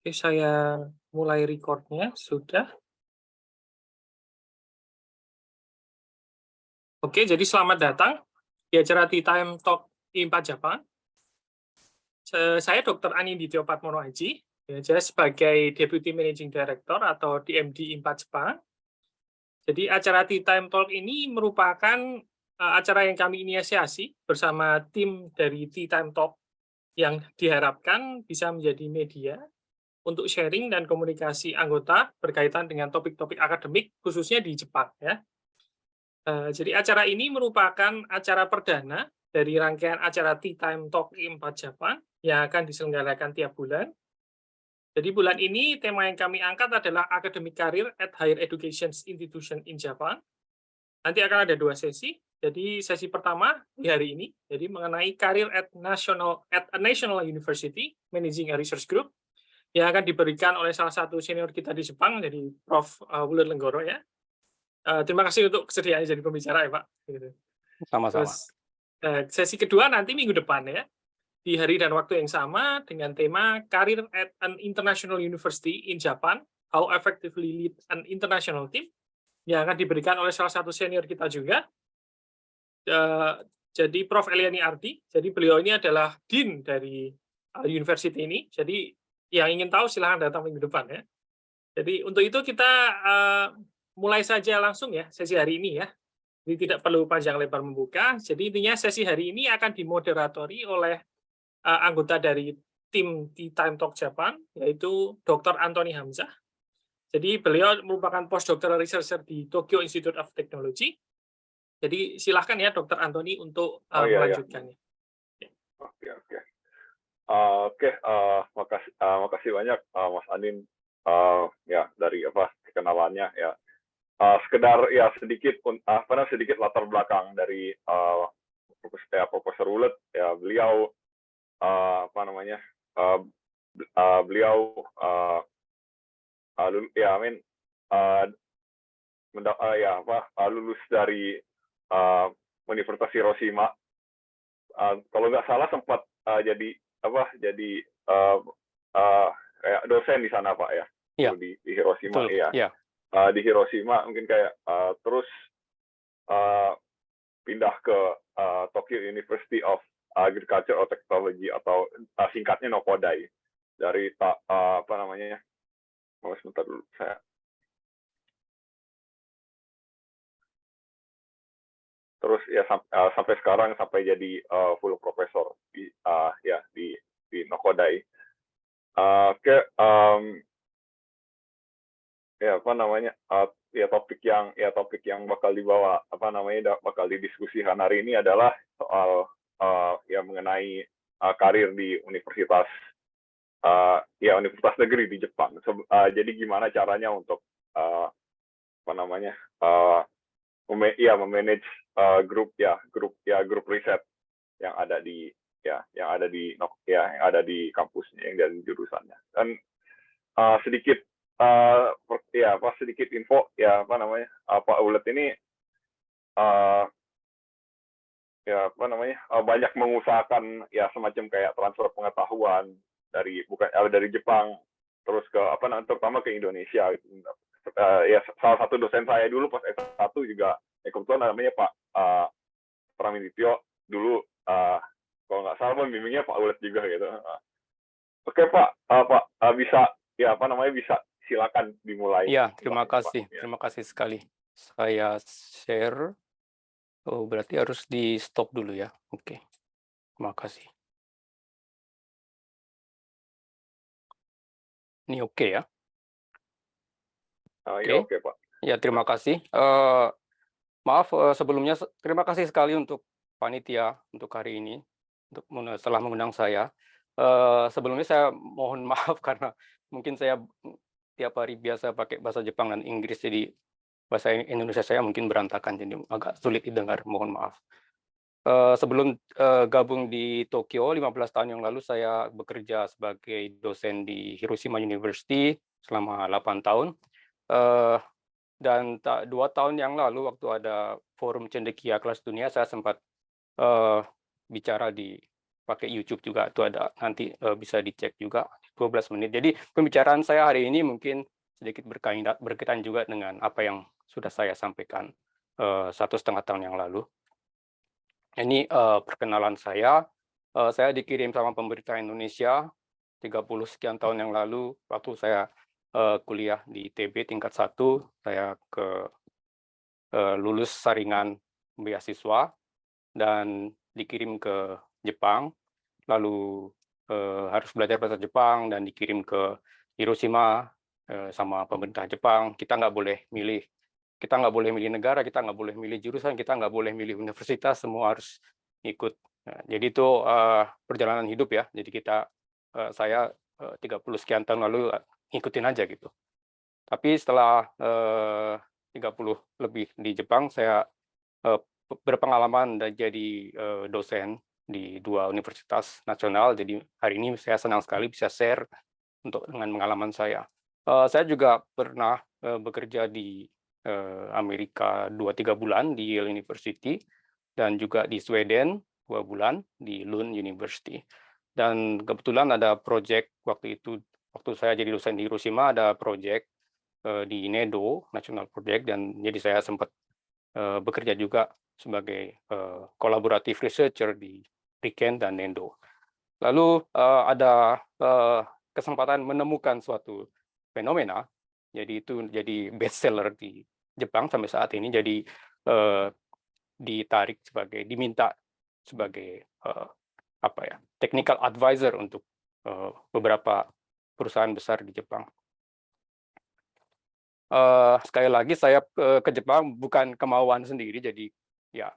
Oke, saya mulai recordnya sudah. Oke, jadi selamat datang di acara Tea Time Talk I4 Jepang. Saya Dr. Anindito Patmono Aji, ya, saya sebagai Deputy Managing Director atau DMD I4 Jepang. Jadi acara Tea Time Talk ini merupakan acara yang kami inisiasi bersama tim dari Tea Time Talk yang diharapkan bisa menjadi media untuk sharing dan komunikasi anggota berkaitan dengan topik-topik akademik khususnya di Jepang, ya. Jadi acara ini merupakan acara perdana dari rangkaian acara Tea Time Talk I4 Jepang yang akan diselenggarakan tiap bulan. Jadi bulan ini tema yang kami angkat adalah Academic Career at Higher Education Institution in Japan. Nanti akan ada 2 sesi. Jadi sesi pertama di hari ini, jadi mengenai Career at a National University, Managing a Research Group, yang akan diberikan oleh salah satu senior kita di Jepang, jadi Prof. Wulan Lenggoro, ya. Terima kasih untuk kesediaannya jadi pembicara ya Pak. Gitu. Sama-sama. Terus sesi kedua nanti minggu depan ya, di hari dan waktu yang sama dengan tema Career at an International University in Japan, How Effectively Lead an International Team, yang akan diberikan oleh salah satu senior kita juga. Jadi Prof. Eliani Ardi, jadi beliau ini adalah Dean dari university ini, jadi yang ingin tahu silahkan datang minggu depan ya. Jadi untuk itu kita mulai saja langsung ya sesi hari ini ya. Jadi tidak perlu panjang lebar membuka. Jadi intinya sesi hari ini akan dimoderatori oleh anggota dari tim di Time Talk Japan, yaitu Dr. Anthony Hamzah. Jadi beliau merupakan postdoctoral researcher di Tokyo Institute of Technology. Jadi silahkan ya Dr. Anthony untuk melanjutkannya. Oke. Makasih banyak Mas Anin ya dari kenalannya ya. Sekedar ya sedikit latar belakang dari Profesor Wulan ya, beliau lulus dari Universitas Hiroshima. Kalau nggak salah sempat jadi dosen di sana Pak ya, ya. di Hiroshima. Betul. Ya. Ya. Di Hiroshima mungkin kayak terus pindah ke Tokyo University of Agriculture or Technology atau singkatnya Nokodai dari sebentar dulu saya. Terus ya sampai sekarang sampai jadi full professor di Nokodai. Topik yang bakal dibawa bakal didiskusikan hari ini adalah soal mengenai karir di universitas negeri di Jepang. Jadi gimana caranya untuk memanage grup riset yang ada di kampusnya, yang dari jurusannya. Dan sedikit info Pak Wulan ini banyak mengusahakan semacam kayak transfer pengetahuan dari Jepang terus ke terutama ke Indonesia. Salah satu dosen saya dulu pas S1 juga kebetulan namanya Pak Pramidityo, dulu kalau nggak salah membimbingnya Pak Wulan juga gitu. Oke Pak, bisa silakan dimulai. Ya, terima kasih. Terima kasih sekali. Saya share. Oh, berarti harus di stop dulu ya. Oke. Terima kasih. Ini oke ya? Oke Pak. Ya, terima kasih. Maaf sebelumnya, terima kasih sekali untuk panitia untuk hari ini, setelah mengundang saya. Sebelumnya saya mohon maaf karena mungkin saya tiap hari biasa pakai bahasa Jepang dan Inggris, jadi bahasa Indonesia saya mungkin berantakan, jadi agak sulit didengar, mohon maaf. Sebelum gabung di Tokyo 15 tahun yang lalu, saya bekerja sebagai dosen di Hiroshima University selama 8 tahun. Dan 2 tahun yang lalu waktu ada forum cendekia kelas dunia, saya sempat bicara pakai YouTube juga, itu ada, nanti bisa dicek juga 12 menit. Jadi pembicaraan saya hari ini mungkin sedikit berkaitan juga dengan apa yang sudah saya sampaikan 1,5 tahun yang lalu. Ini perkenalan saya. Saya dikirim sama pemerintah Indonesia 30 sekian tahun yang lalu waktu saya kuliah di ITB tingkat 1. Saya lulus saringan beasiswa dan dikirim ke Jepang, lalu harus belajar bahasa Jepang dan dikirim ke Hiroshima sama pemerintah Jepang. Kita nggak boleh milih negara, kita nggak boleh milih jurusan, kita nggak boleh milih universitas, semua harus ikut. Nah, jadi itu perjalanan hidup ya. Jadi saya 30 sekian tahun lalu ngikutin aja gitu. Tapi setelah 30 lebih di Jepang, saya berpengalaman dan jadi dosen di 2 universitas nasional. Jadi hari ini saya senang sekali bisa share dengan pengalaman saya. Saya juga pernah bekerja di Amerika 2-3 bulan di Yale University dan juga di Sweden 2 bulan di Lund University. Dan kebetulan ada proyek waktu saya jadi dosen di Hiroshima, ada proyek di NEDO National Project, dan jadi saya sempat bekerja juga sebagai kolaboratif researcher di RIKEN dan NEDO. Lalu ada kesempatan menemukan suatu fenomena, jadi itu jadi bestseller di Jepang sampai saat ini, jadi diminta sebagai technical advisor untuk beberapa perusahaan besar di Jepang. Sekali lagi saya ke Jepang bukan kemauan sendiri, jadi ya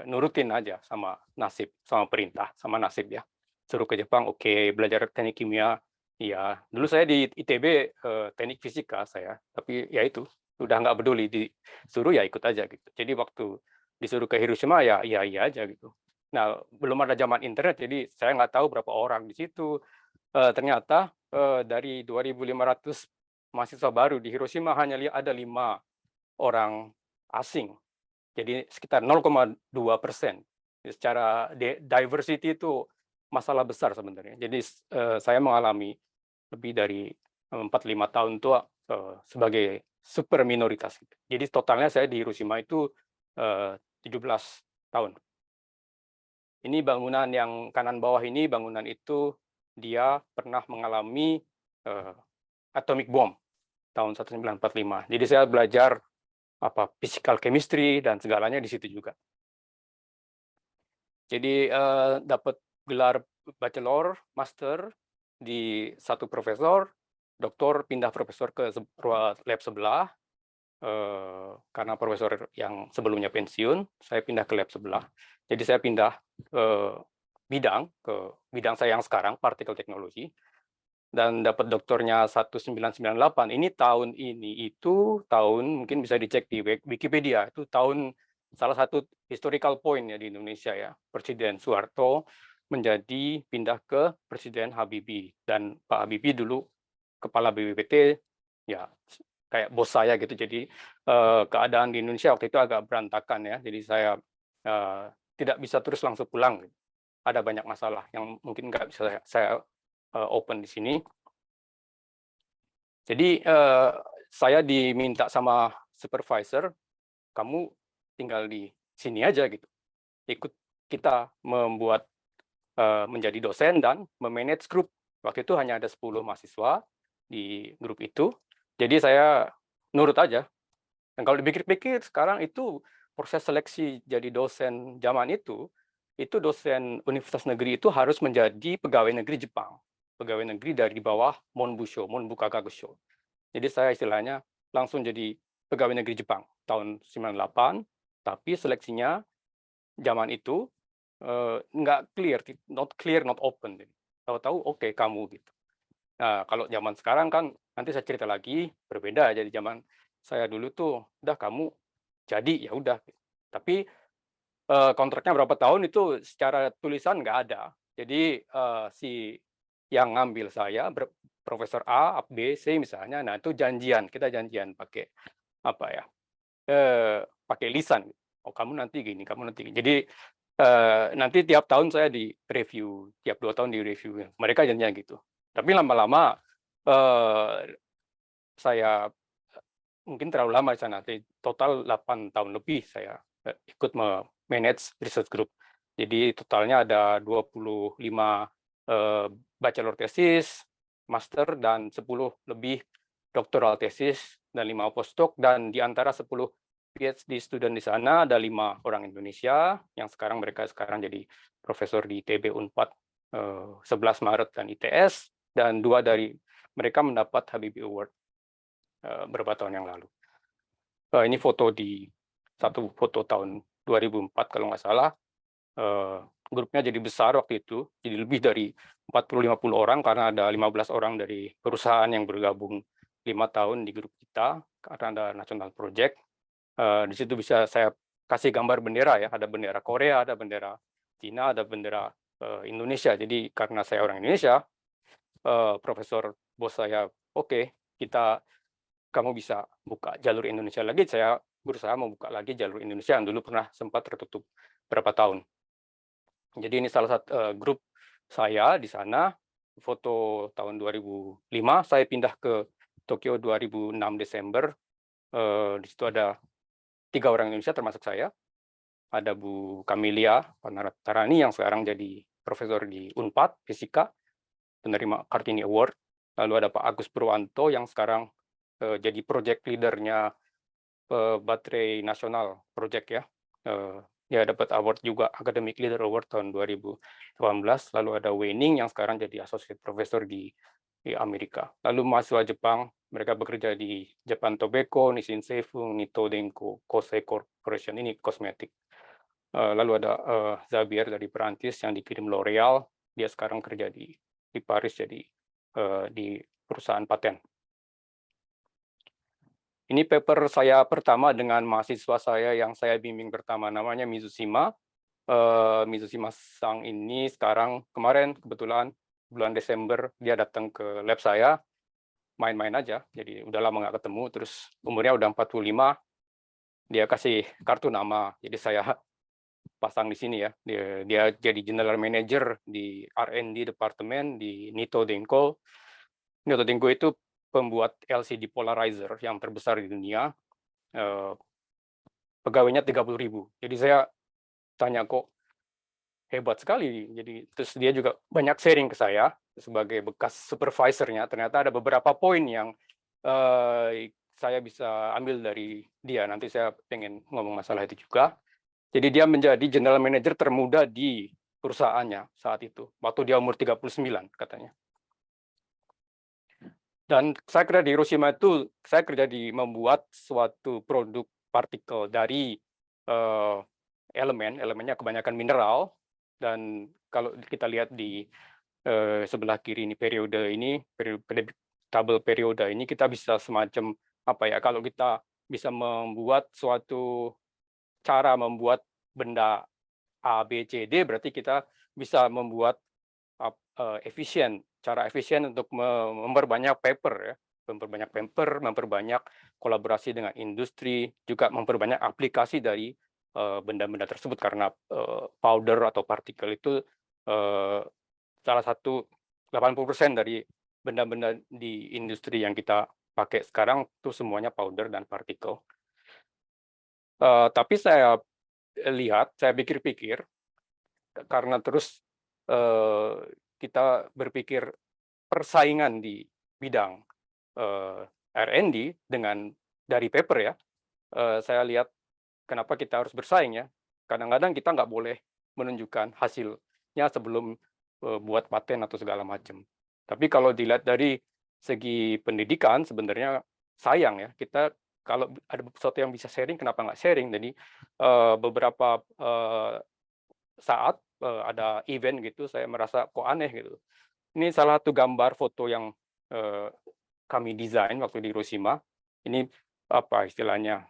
nurutin aja sama nasib, sama perintah, sama nasib ya. Suruh ke Jepang, oke, belajar teknik kimia, iya. Dulu saya di ITB teknik fisika saya, tapi ya itu udah nggak peduli, disuruh ya ikut aja gitu. Jadi waktu disuruh ke Hiroshima ya iya aja gitu. Nah, belum ada zaman internet, jadi saya nggak tahu berapa orang di situ. Ternyata dari 2.500 mahasiswa baru di Hiroshima hanya ada 5 orang asing, jadi sekitar 0,2%. Secara diversity itu masalah besar sebenarnya. Jadi saya mengalami lebih dari 4-5 tahun tua sebagai super minoritas. Jadi totalnya saya di Hiroshima itu 17 tahun. Ini bangunan yang kanan bawah ini, bangunan itu dia pernah mengalami atomic bomb tahun 1945. Jadi saya belajar physical chemistry dan segalanya di situ juga. Jadi dapat gelar bachelor, master di satu profesor, doktor pindah profesor ke lab sebelah, karena profesor yang sebelumnya pensiun, saya pindah ke lab sebelah. Jadi saya pindah ke bidang saya yang sekarang, particle technology, dan dapat doktornya 1998. Ini tahun mungkin bisa dicek di Wikipedia, itu tahun salah satu historical point ya di Indonesia ya. Presiden Soeharto pindah ke Presiden Habibie, dan Pak Habibie dulu kepala BPPT ya kayak bos saya gitu. Jadi keadaan di Indonesia waktu itu agak berantakan ya. Jadi saya tidak bisa terus langsung pulang. Ada banyak masalah yang mungkin nggak bisa saya open di sini. Jadi saya diminta sama supervisor, kamu tinggal di sini aja gitu. Ikut kita menjadi dosen dan memanage grup. Waktu itu hanya ada 10 mahasiswa di grup itu. Jadi saya nurut aja. Dan kalau dipikir-pikir sekarang itu proses seleksi jadi dosen zaman itu dosen universitas negeri itu harus menjadi pegawai negeri Jepang. Pegawai negeri dari bawah Monbusho, Monbukagakusho. Jadi saya istilahnya langsung jadi pegawai negeri Jepang tahun 98, tapi seleksinya zaman itu nggak clear, not open. Tahu-tahu oke, kamu gitu. Nah, kalau zaman sekarang kan nanti saya cerita lagi berbeda. Jadi zaman saya dulu tuh udah kamu jadi ya udah. Tapi kontraknya berapa tahun itu secara tulisan nggak ada. Jadi si yang ngambil saya Profesor A, B, C misalnya, nah itu kita janjian pakai pakai lisan. Oh kamu nanti gini, kamu nanti gini. Jadi nanti tiap tahun saya di review, tiap 2 tahun di review. Mereka janjian gitu. Tapi lama-lama saya mungkin terlalu lama di sana. Total 8 tahun lebih saya ikut manage research group. Jadi totalnya ada 25 bachelor thesis, master, dan 10 lebih doctoral thesis, dan 5 postdoc, dan di antara 10 PhD student di sana ada 5 orang Indonesia yang mereka sekarang jadi profesor di ITB Unpad 11 Maret dan ITS, dan 2 dari mereka mendapat Habibie Award beberapa tahun yang lalu. Ini satu foto tahun 2004 kalau nggak salah. Grupnya jadi besar waktu itu, jadi lebih dari 40-50 orang karena ada 15 orang dari perusahaan yang bergabung 5 tahun di grup kita karena ada national project. Di situ bisa saya kasih gambar bendera ya, ada bendera Korea, ada bendera Cina, ada bendera Indonesia. Jadi karena saya orang Indonesia, profesor bos saya, oke, kamu bisa buka jalur Indonesia lagi. Saya berusaha membuka lagi jalur Indonesia yang dulu pernah sempat tertutup berapa tahun. Jadi ini salah satu grup saya di sana, foto tahun 2005. Saya pindah ke Tokyo 2006 Desember. Di situ ada 3 orang Indonesia termasuk saya. Ada Bu Camelia Panaratarani yang sekarang jadi profesor di Unpad Fisika, penerima Kartini Award. Lalu ada Pak Agus Purwanto yang sekarang jadi project leadernya Baterai Nasional Project ya. Dia dapat award juga, Academic Leader Award tahun 2018. Lalu ada Wening yang sekarang jadi associate professor di Amerika. Lalu mahasiswa Jepang, mereka bekerja di Japan Tobacco, Nissin Seifung, Nitto Denko, Kosei Corporation, ini kosmetik. Lalu ada Xavier dari Perancis yang dikirim L'Oreal, dia sekarang kerja di Paris jadi di perusahaan paten. Ini paper saya pertama dengan mahasiswa saya yang saya bimbing pertama, namanya Mizushima. Mizushima-sang ini kemarin kebetulan bulan Desember dia datang ke lab saya, main-main aja, jadi udah lama nggak ketemu, terus umurnya udah 45, dia kasih kartu nama, jadi saya pasang di sini ya. Dia jadi general manager di R&D departemen di Nitto Denko. Nitto Denko itu pembuat LCD polarizer yang terbesar di dunia. Pegawainya 30.000. Jadi saya tanya, kok hebat sekali. Jadi terus dia juga banyak sharing ke saya sebagai bekas supervisornya. Ternyata ada beberapa poin yang saya bisa ambil dari dia. Nanti saya pengen ngomong masalah itu juga. Jadi dia menjadi general manager termuda di perusahaannya saat itu. Waktu dia umur 39 katanya. Dan saya kerja di Hiroshima itu, saya kerja di membuat suatu produk partikel dari elemennya kebanyakan mineral. Dan kalau kita lihat di sebelah kiri ini periode tabel periode ini, kita bisa semacam apa ya, kalau kita bisa membuat suatu cara membuat benda A, B, C, D, berarti kita bisa membuat cara efisien untuk memperbanyak paper ya, memperbanyak kolaborasi dengan industri, juga memperbanyak aplikasi dari benda-benda tersebut karena powder atau partikel itu salah satu 80% dari benda-benda di industri yang kita pakai sekarang itu semuanya powder dan partikel. Tapi saya pikir-pikir karena terus kita berpikir persaingan di bidang R&D dari paper ya, saya lihat kenapa kita harus bersaing ya. Kadang-kadang kita nggak boleh menunjukkan hasilnya sebelum buat paten atau segala macam. Tapi kalau dilihat dari segi pendidikan sebenarnya sayang ya, kita kalau ada sesuatu yang bisa sharing, kenapa nggak sharing? Jadi beberapa saat ada event gitu, saya merasa kok aneh gitu. Ini salah satu gambar foto yang kami desain waktu di Hiroshima. Ini apa istilahnya?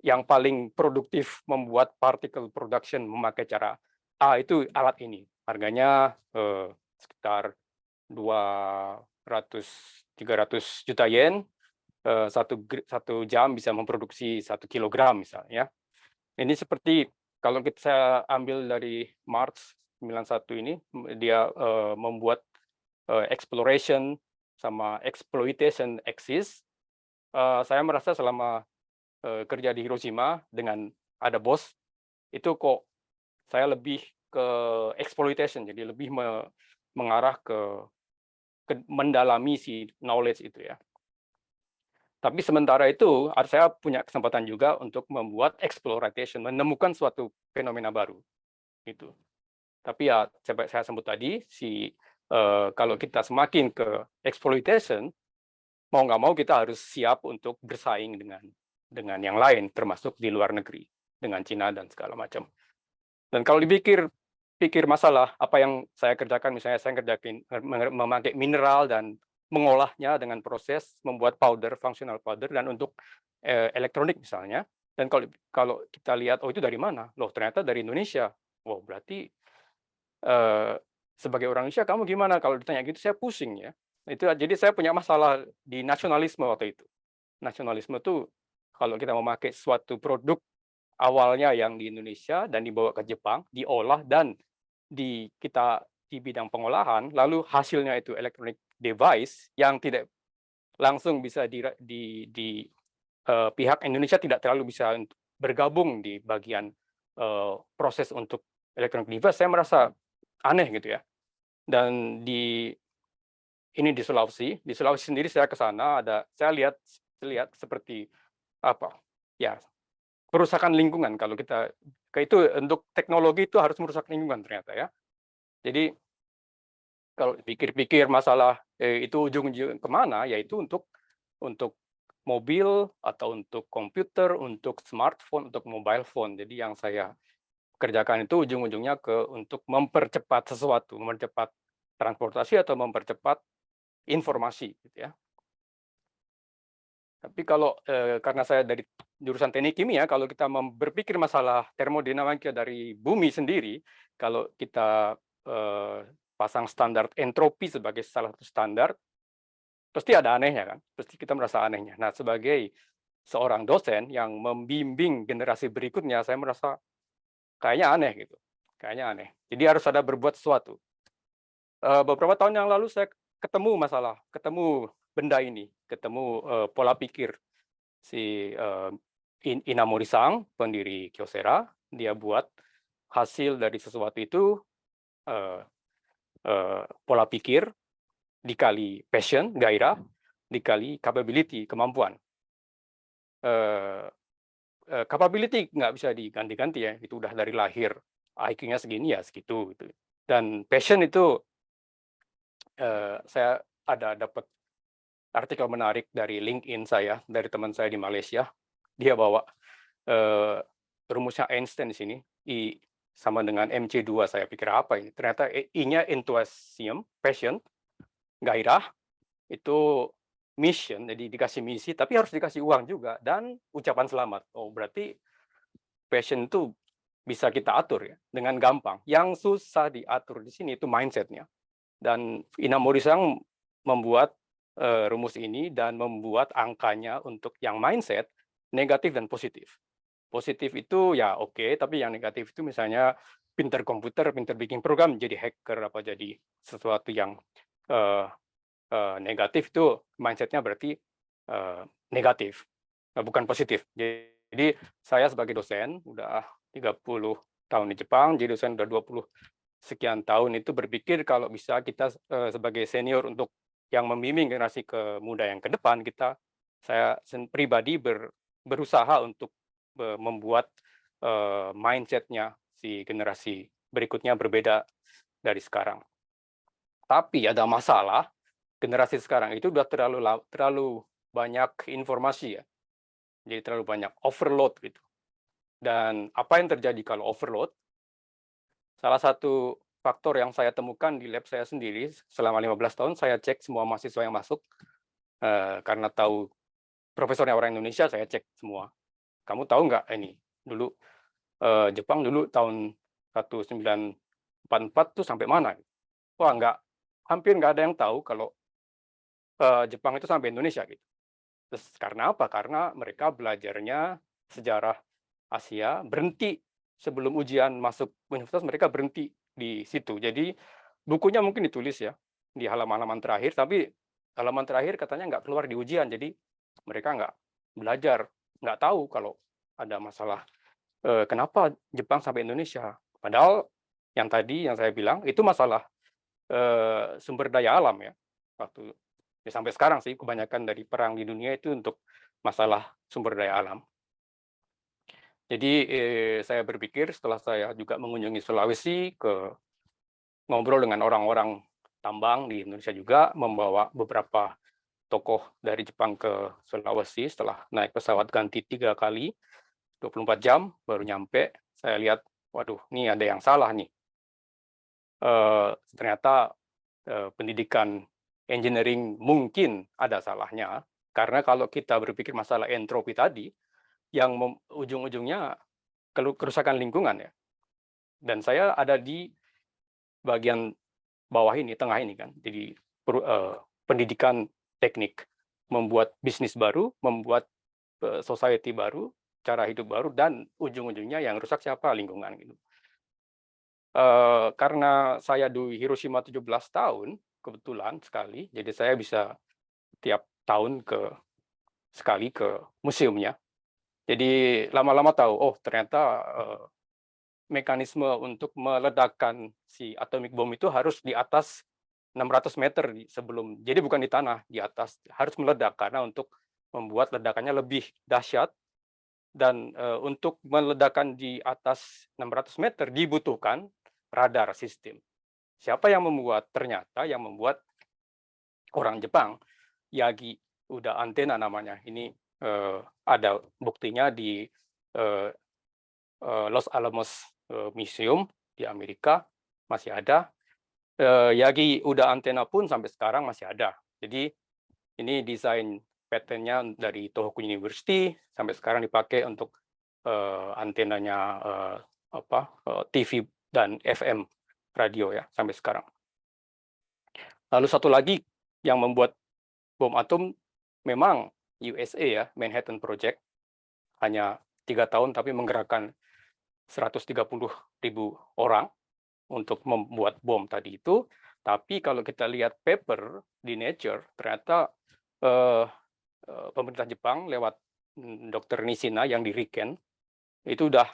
Yang paling produktif membuat particle production memakai cara A itu alat ini. Harganya sekitar 200-300 juta yen. Satu jam bisa memproduksi 1 kilogram misalnya. Ini seperti kalau saya ambil dari March 91 ini, dia membuat exploration sama exploitation axis. Saya merasa selama kerja di Hiroshima dengan ada bos, itu kok saya lebih ke exploitation, jadi lebih mengarah ke mendalami si knowledge itu ya. Tapi sementara itu, saya punya kesempatan juga untuk membuat exploitation, menemukan suatu fenomena baru. Gitu. Tapi ya, saya sebut tadi, kalau kita semakin ke exploitation, mau nggak mau kita harus siap untuk bersaing dengan yang lain, termasuk di luar negeri, dengan Cina dan segala macam. Dan kalau dipikir masalah apa yang saya kerjakan, misalnya saya kerjakan memakai mineral dan mengolahnya dengan proses membuat powder, functional powder, dan untuk elektronik misalnya. Dan kalau kita lihat, oh itu dari mana? Loh ternyata dari Indonesia. Wow, berarti sebagai orang Indonesia kamu gimana? Kalau ditanya gitu saya pusing ya. Jadi saya punya masalah di nasionalisme waktu itu. Nasionalisme itu kalau kita memakai suatu produk awalnya yang di Indonesia dan dibawa ke Jepang, diolah dan kita di bidang pengolahan, lalu hasilnya itu electronic device yang tidak langsung bisa di pihak Indonesia tidak terlalu bisa bergabung di bagian proses untuk electronic device, saya merasa aneh gitu ya. Dan ini di Sulawesi sendiri saya ke sana, saya lihat seperti apa ya, kerusakan lingkungan. Kalau kita itu untuk teknologi itu harus merusak lingkungan ternyata ya. Jadi kalau pikir-pikir masalah itu ujung-ujung kemana, yaitu untuk mobil atau untuk komputer, untuk smartphone, untuk mobile phone. Jadi yang saya kerjakan itu ujung-ujungnya untuk mempercepat sesuatu, mempercepat transportasi atau mempercepat informasi, gitu ya. Tapi kalau karena saya dari jurusan teknik kimia, kalau kita berpikir masalah termodinamika dari bumi sendiri, kalau kita pasang standar entropi sebagai salah satu standar, pasti ada anehnya kan, pasti kita merasa anehnya. Nah, sebagai seorang dosen yang membimbing generasi berikutnya, saya merasa kayaknya aneh gitu, kayaknya aneh. Jadi harus ada berbuat sesuatu. Beberapa tahun yang lalu saya ketemu benda ini, ketemu pola pikir si Inamori-san, pendiri Kyocera. Dia buat hasil dari sesuatu itu pola pikir dikali passion, gairah, dikali capability, kemampuan. Capability nggak bisa diganti-ganti ya, itu udah dari lahir, IQ-nya segini ya segitu. Gitu. Dan passion itu, saya dapat artikel menarik dari LinkedIn saya, dari teman saya di Malaysia. Dia bawa rumusnya Einstein di sini, I sama dengan MC2, saya pikir apa ini? Ternyata I-nya enthusiasm, passion, gairah, itu mission, jadi dikasih misi, tapi harus dikasih uang juga, dan ucapan selamat. Oh, berarti passion itu bisa kita atur ya, dengan gampang. Yang susah diatur di sini itu mindset-nya. Dan Inamori-san membuat rumus ini dan membuat angkanya untuk yang mindset, negatif dan positif. Positif itu ya oke, tapi yang negatif itu misalnya pinter komputer, pinter bikin program, jadi hacker, apa jadi sesuatu yang negatif, itu mindset-nya berarti negatif, bukan positif. Jadi saya sebagai dosen, udah 30 tahun di Jepang, jadi dosen udah 20 sekian tahun itu berpikir kalau bisa kita sebagai senior untuk yang membimbing generasi muda yang ke depan, saya pribadi berusaha untuk membuat mindset-nya si generasi berikutnya berbeda dari sekarang. Tapi ada masalah, generasi sekarang itu udah terlalu banyak informasi ya. Jadi terlalu banyak overload gitu. Dan apa yang terjadi kalau overload? Salah satu faktor yang saya temukan di lab saya sendiri selama 15 tahun, saya cek semua mahasiswa yang masuk, karena tahu profesornya orang Indonesia, saya cek semua. Kamu tahu nggak ini? Dulu Jepang dulu tahun 1944 tuh sampai mana? Wah, hampir nggak ada yang tahu kalau Jepang itu sampai Indonesia gitu. Terus karena apa? Karena mereka belajarnya sejarah Asia, berhenti sebelum ujian masuk universitas, mereka berhenti di situ. Jadi bukunya mungkin ditulis ya, di halaman-halaman terakhir, tapi halaman terakhir katanya nggak keluar di ujian, jadi mereka nggak belajar, nggak tahu kalau ada masalah kenapa Jepang sampai Indonesia. Padahal yang tadi yang saya bilang itu masalah sumber daya alam ya. Waktu ya sampai sekarang sih kebanyakan dari perang di dunia itu untuk masalah sumber daya alam. Jadi saya berpikir setelah saya juga mengunjungi Sulawesi, ngobrol dengan orang-orang tambang di Indonesia juga, membawa beberapa tokoh dari Jepang ke Sulawesi setelah naik pesawat ganti 3 kali, 24 jam baru nyampe. Saya lihat, waduh, ini ada yang salah nih. Ternyata pendidikan engineering mungkin ada salahnya, karena kalau kita berpikir masalah entropi tadi, yang ujung-ujungnya kerusakan lingkungan ya. Dan saya ada di bagian bawah ini, tengah ini kan, jadi pendidikan teknik, membuat bisnis baru, membuat society baru, cara hidup baru, dan ujung-ujungnya yang rusak siapa? Lingkungan gitu. Karena saya di Hiroshima 17 tahun, kebetulan sekali, jadi saya bisa tiap tahun sekali ke museumnya. Jadi lama-lama tahu, oh ternyata mekanisme untuk meledakkan si atomic bomb itu harus di atas 600 meter sebelum, jadi bukan di tanah, di atas, harus meledak karena untuk membuat ledakannya lebih dahsyat, dan untuk meledakan di atas 600 meter dibutuhkan radar sistem. Siapa yang membuat? Ternyata yang membuat orang Jepang, Yagi Uda Antena namanya. Ini ada buktinya di Los Alamos Museum di Amerika, masih ada. Yagi Uda Antena pun sampai sekarang masih ada. Jadi ini desain pattern-nya dari Tohoku University, sampai sekarang dipakai untuk antenanya TV dan FM radio ya sampai sekarang. Lalu satu lagi yang membuat bom atom memang USA ya, Manhattan Project, hanya 3 tahun tapi menggerakkan 130.000 orang untuk membuat bom tadi itu. Tapi kalau kita lihat paper di Nature, ternyata pemerintah Jepang lewat Dr. Nishina yang di Riken itu udah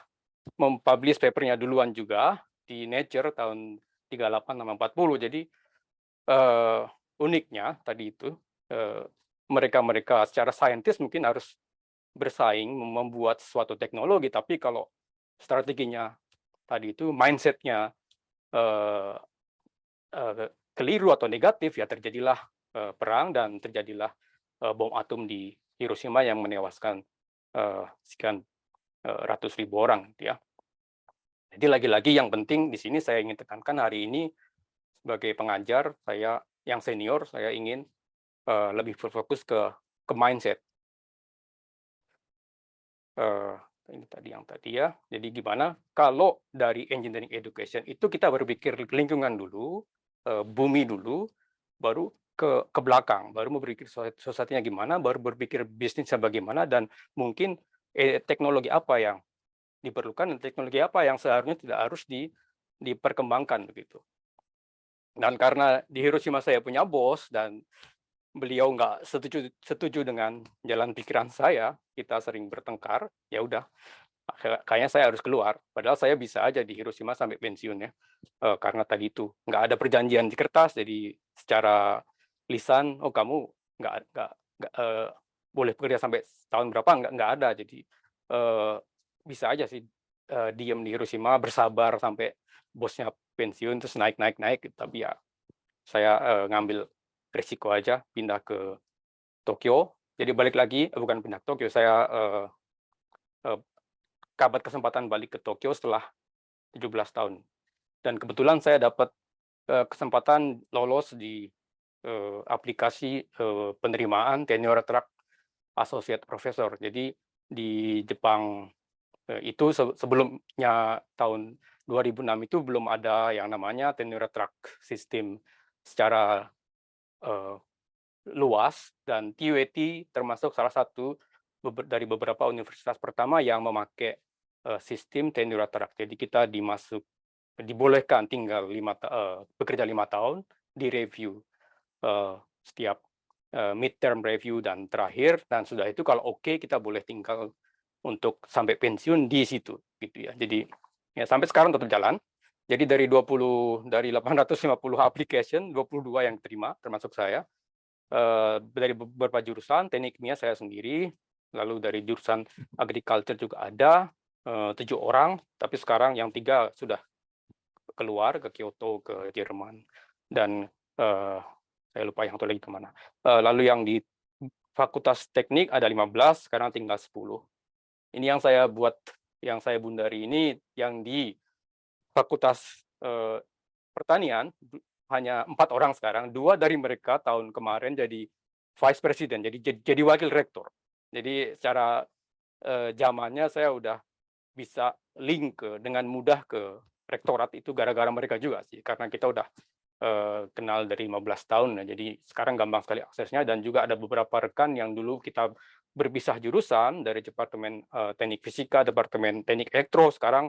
mempublish papernya duluan juga di Nature tahun 38 sama 40. Jadi uniknya tadi itu mereka secara saintis mungkin harus bersaing membuat suatu teknologi, tapi kalau strateginya tadi itu mindsetnya keliru atau negatif, ya terjadilah perang dan terjadilah bom atom di Hiroshima yang menewaskan sekian ratus ribu orang gitu ya. Jadi lagi-lagi yang penting di sini saya ingin tekankan hari ini sebagai pengajar, saya yang senior, saya ingin lebih berfokus ke mindset. Ini tadi yang tadi ya. Jadi gimana kalau dari engineering education itu kita berpikir lingkungan dulu, bumi dulu, baru ke belakang, baru berpikir sesuatunya gimana, baru berpikir bisnisnya bagaimana, dan mungkin teknologi apa yang diperlukan dan teknologi apa yang seharusnya tidak harus diperkembangkan begitu. Dan karena di Hiroshima saya punya bos dan beliau nggak setuju dengan jalan pikiran saya, kita sering bertengkar, ya udah, kayaknya saya harus keluar. Padahal saya bisa aja di Hiroshima sampai pensiun ya, karena tadi itu nggak ada perjanjian di kertas, jadi secara lisan, oh kamu nggak boleh bekerja sampai tahun berapa, nggak ada. Jadi bisa aja sih diem di Hiroshima, bersabar sampai bosnya pensiun terus naik, tapi ya saya ngambil resiko aja pindah ke Tokyo. Jadi balik lagi, bukan pindah ke Tokyo, saya dapat kesempatan balik ke Tokyo setelah 17 tahun. Dan kebetulan saya dapat kesempatan lolos di aplikasi penerimaan tenure track associate professor. Jadi di Jepang itu sebelumnya tahun 2006 itu belum ada yang namanya tenure track system secara luas, dan TUET termasuk salah satu dari beberapa universitas pertama yang memakai sistem tenure track. Jadi kita dibolehkan tinggal bekerja 5 tahun, direview setiap midterm review dan terakhir, dan sudah itu kalau oke kita boleh tinggal untuk sampai pensiun di situ gitu ya. Jadi ya sampai sekarang tetap jalan. Jadi dari 850 application 22 yang terima termasuk saya. Dari beberapa jurusan, teknik kimia saya sendiri, lalu dari jurusan agriculture juga ada 7 orang, tapi sekarang yang 3 sudah keluar ke Kyoto, ke Jerman, dan saya lupa yang satu lagi kemana. Lalu yang di Fakultas Teknik ada 15, sekarang tinggal 10. Ini yang saya buat, yang saya bundari ini, yang di Fakultas Pertanian hanya 4 orang sekarang, 2 dari mereka tahun kemarin jadi vice president, jadi wakil rektor. Jadi secara zamannya saya udah bisa link dengan mudah ke rektorat itu gara-gara mereka juga sih, karena kita udah kenal dari 15 tahun, ya, jadi sekarang gampang sekali aksesnya, dan juga ada beberapa rekan yang dulu kita berpisah jurusan dari Departemen Teknik Fisika, Departemen Teknik Elektro, sekarang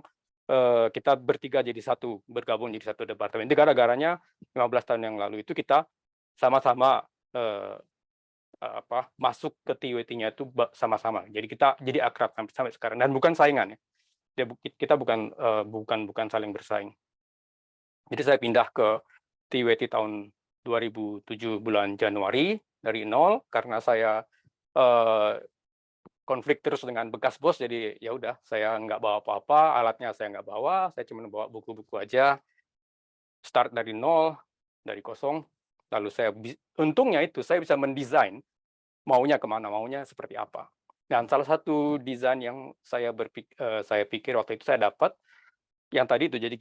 kita bertiga jadi satu, bergabung jadi satu departemen. Itu gara-garanya 15 tahun yang lalu itu kita sama-sama masuk ke TWT-nya itu sama-sama. Jadi kita jadi akrab sampai sekarang, dan bukan saingan ya. Kita bukan saling bersaing. Jadi saya pindah ke TWT tahun 2007 bulan Januari dari nol karena saya konflik terus dengan bekas bos, jadi ya udah saya nggak bawa apa-apa, alatnya saya nggak bawa, saya cuma bawa buku-buku aja, start dari nol, dari kosong, lalu untungnya itu saya bisa mendesain maunya kemana, maunya seperti apa. Dan salah satu desain yang saya pikir waktu itu saya dapat, yang tadi itu, jadi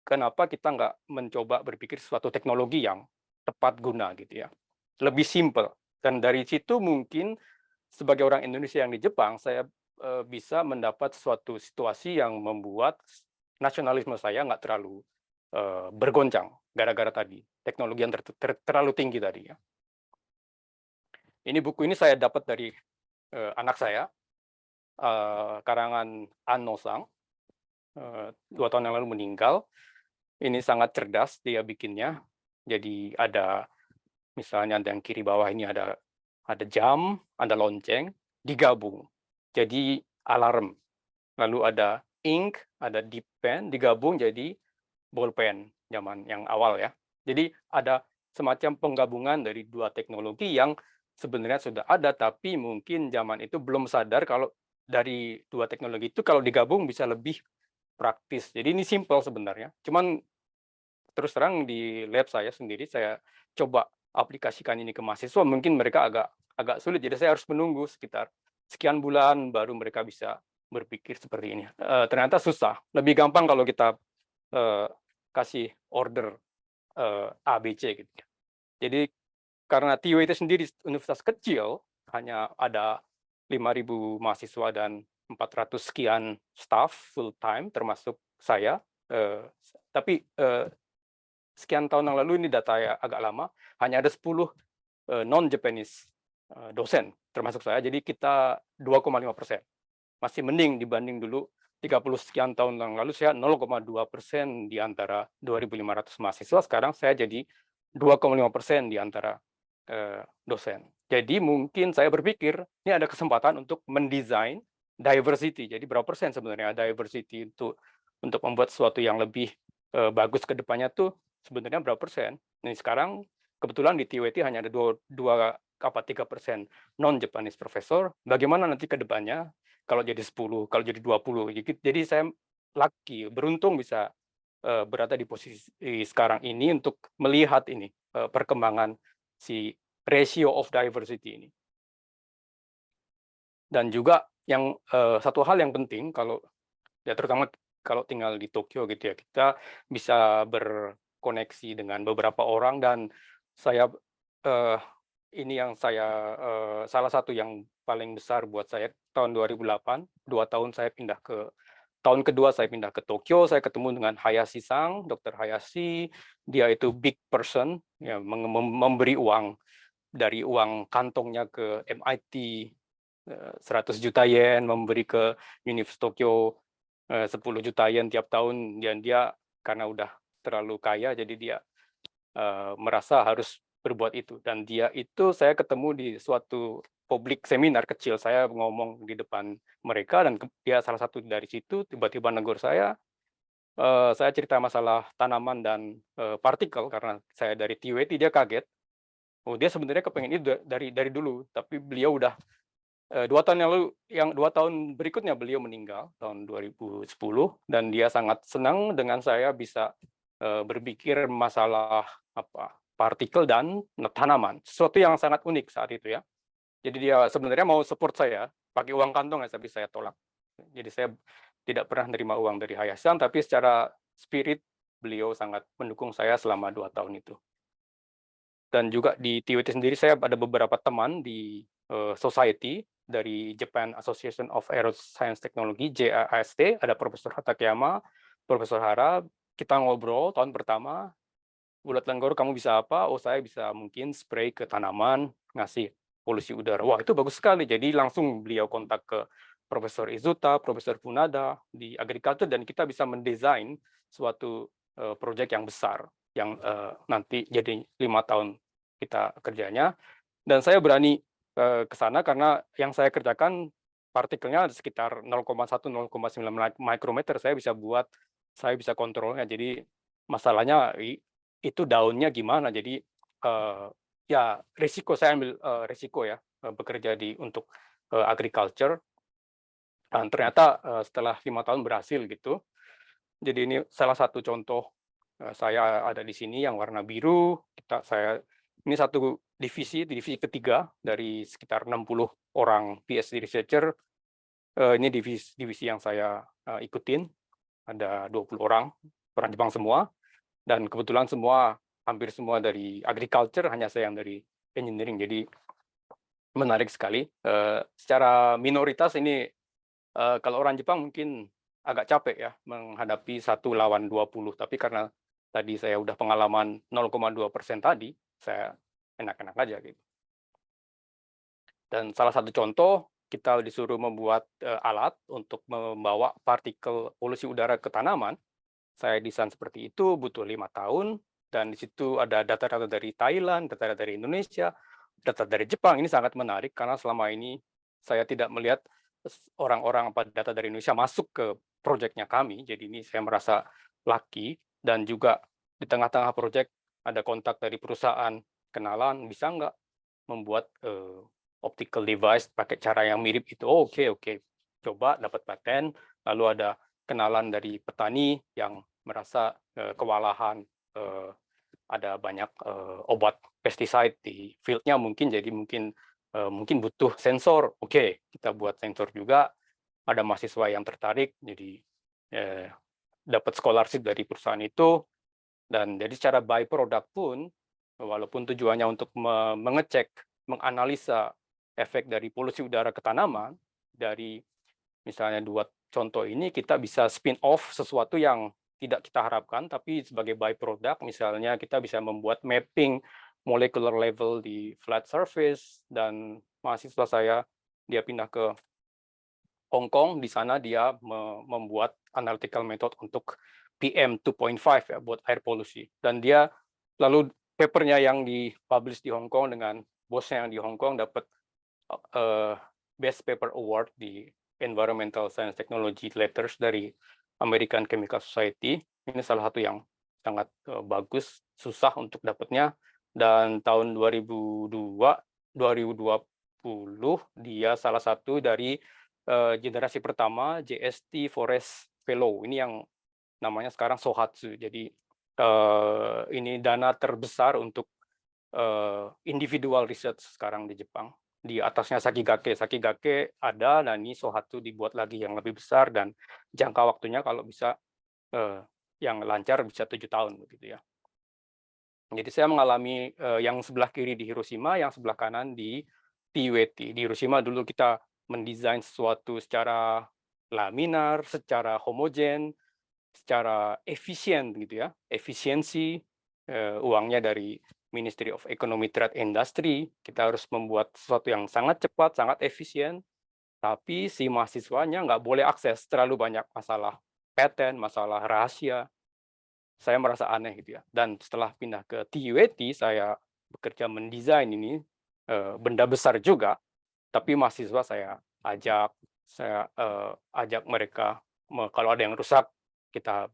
kenapa kita nggak mencoba berpikir suatu teknologi yang tepat guna gitu ya, lebih simple, dan dari situ mungkin sebagai orang Indonesia yang di Jepang, saya bisa mendapat suatu situasi yang membuat nasionalisme saya nggak terlalu bergoncang gara-gara tadi teknologi yang terlalu tinggi tadi ya. Ini buku ini saya dapat dari anak saya, karangan Anno Sang, 2 tahun yang lalu meninggal. Ini sangat cerdas dia bikinnya. Jadi ada misalnya yang kiri bawah ini ada jam, ada lonceng, digabung. Jadi alarm. Lalu ada ink, ada dip pen, digabung jadi bolpen zaman yang awal ya. Jadi ada semacam penggabungan dari 2 teknologi yang sebenarnya sudah ada, tapi mungkin zaman itu belum sadar kalau dari 2 teknologi itu kalau digabung bisa lebih praktis. Jadi ini simple sebenarnya. Cuman terus terang di lab saya sendiri, saya coba aplikasikan ini ke mahasiswa, mungkin mereka agak sulit. Jadi saya harus menunggu sekitar sekian bulan baru mereka bisa berpikir seperti ini. Ternyata susah. Lebih gampang kalau kita kasih order ABC gitu. Jadi karena TU itu sendiri universitas kecil, hanya ada 5.000 mahasiswa dan 400 sekian staff full time termasuk saya. Tapi sekian tahun yang lalu, ini data ya agak lama, hanya ada 10 non-Japanese dosen termasuk saya, jadi kita 2,5%. Masih mending dibanding dulu 30 sekian tahun yang lalu, saya 0,2% di antara 2.500 mahasiswa, sekarang saya jadi 2,5% di antara dosen. Jadi mungkin saya berpikir ini ada kesempatan untuk mendesain diversity. Jadi berapa persen sebenarnya diversity untuk membuat sesuatu yang lebih bagus ke depannya tuh sebenarnya berapa persen. Nah, sekarang kebetulan di TWT hanya ada 2,3% non-Japanese profesor. Bagaimana nanti ke depannya kalau jadi 10, kalau jadi 20. Jadi saya lucky, beruntung bisa berada di posisi sekarang ini untuk melihat ini perkembangan si ratio of diversity ini. Dan juga yang satu hal yang penting, kalau ya terutama kalau tinggal di Tokyo gitu ya, kita bisa berkoneksi dengan beberapa orang, dan saya ini yang saya salah satu yang paling besar buat saya tahun 2008, 2 tahun saya pindah ke tahun kedua saya pindah ke Tokyo, saya ketemu dengan Hayashi-san, Dr. Hayashi. Dia itu big person, ya, memberi uang dari uang kantongnya ke MIT 100 juta yen, memberi ke Universitas Tokyo 10 juta yen tiap tahun, dan dia karena udah terlalu kaya, jadi dia merasa harus berbuat itu. Dan dia itu saya ketemu di suatu publik seminar kecil, saya ngomong di depan mereka dan dia salah satu dari situ tiba-tiba negur saya cerita masalah tanaman dan partikel karena saya dari TWT, dia kaget. Oh, dia sebenarnya kepengen itu dari dulu, tapi beliau udah 2 tahun yang lalu, yang 2 tahun berikutnya beliau meninggal tahun 2010 dan dia sangat senang dengan saya bisa berpikir masalah partikel dan tanaman, sesuatu yang sangat unik saat itu ya. Jadi dia sebenarnya mau support saya pakai uang kantong ya, tapi saya tolak. Jadi saya tidak pernah menerima uang dari yayasan, tapi secara spirit beliau sangat mendukung saya selama 2 tahun itu. Dan juga di TWT sendiri saya ada beberapa teman di society dari Japan Association of Aeroscience Technology, JAST, ada Profesor Hatakeyama, Profesor Hara, kita ngobrol tahun pertama, Bulat Lenggor kamu bisa apa? Oh saya bisa mungkin spray ke tanaman, ngasih polusi udara. Wah itu bagus sekali, jadi langsung beliau kontak ke Profesor Izuta, Profesor Funada di agriculture dan kita bisa mendesain suatu proyek yang besar yang nanti jadi 5 tahun kita kerjanya. Dan saya berani ke sana karena yang saya kerjakan partikelnya sekitar 0,1-0,9 mikrometer, saya bisa kontrolnya. Jadi masalahnya itu daunnya gimana. Jadi ya risiko, saya ambil risiko ya bekerja untuk agriculture. Dan ternyata setelah 5 tahun berhasil gitu. Jadi ini salah satu contoh saya ada di sini yang warna biru. Ini satu divisi ketiga dari sekitar 60 orang PhD researcher. Ini divisi yang saya ikutin, ada 20 orang Jepang semua, dan kebetulan hampir semua dari agriculture, hanya saya yang dari engineering, jadi menarik sekali. Secara minoritas ini, kalau orang Jepang mungkin agak capek ya menghadapi 1 lawan 20, tapi karena tadi saya udah pengalaman 0,2% tadi, saya enak-enak aja gitu. Dan salah satu contoh, kita disuruh membuat alat untuk membawa partikel polusi udara ke tanaman. Saya desain seperti itu, butuh 5 tahun, dan di situ ada data-data dari Thailand, data dari Indonesia, data dari Jepang. Ini sangat menarik karena selama ini saya tidak melihat orang-orang data dari Indonesia masuk ke proyeknya kami. Jadi ini saya merasa lucky, dan juga di tengah-tengah proyek ada kontak dari perusahaan kenalan, bisa nggak membuat optical device pakai cara yang mirip itu. Oh, oke. Coba dapat paten, lalu ada kenalan dari petani yang merasa kewalahan, ada banyak obat pesticide di fieldnya mungkin, jadi mungkin butuh sensor. Oke, kita buat sensor juga. Ada mahasiswa yang tertarik, jadi dapat scholarship dari perusahaan itu. Dan jadi secara by product pun, walaupun tujuannya untuk mengecek, menganalisa efek dari polusi udara ke tanaman, dari misalnya 2 contoh ini kita bisa spin off sesuatu yang tidak kita harapkan, tapi sebagai by product, misalnya kita bisa membuat mapping molecular level di flat surface, dan mahasiswa saya dia pindah ke Hong Kong, di sana dia membuat analytical method untuk PM 2.5 ya, buat air polusi. Dan dia lalu papernya yang dipublish di Hong Kong dengan bosnya yang di Hong Kong dapat Best Paper Award di Environmental Science Technology Letters dari American Chemical Society. Ini salah satu yang sangat bagus, susah untuk dapatnya. Dan tahun 2020 dia salah satu dari generasi pertama JST Forest Fellow. Ini yang namanya sekarang Sohatsu. Jadi ini dana terbesar untuk individual research sekarang di Jepang. Di atasnya Sakigake ada, dan ini Sohatsu dibuat lagi yang lebih besar, dan jangka waktunya kalau bisa yang lancar bisa 7 tahun begitu ya. Jadi saya mengalami yang sebelah kiri di Hiroshima, yang sebelah kanan di TWT. Di Hiroshima dulu kita mendesain sesuatu secara laminar, secara homogen, secara efisien gitu ya, efisiensi, uangnya dari Ministry of Economy Trade Industry, kita harus membuat sesuatu yang sangat cepat, sangat efisien, tapi si mahasiswanya nggak boleh akses, terlalu banyak masalah patent, masalah rahasia. Saya merasa aneh gitu ya. Dan setelah pindah ke TUET, saya bekerja mendesain ini benda besar juga, tapi mahasiswa saya ajak mereka, kalau ada yang rusak kita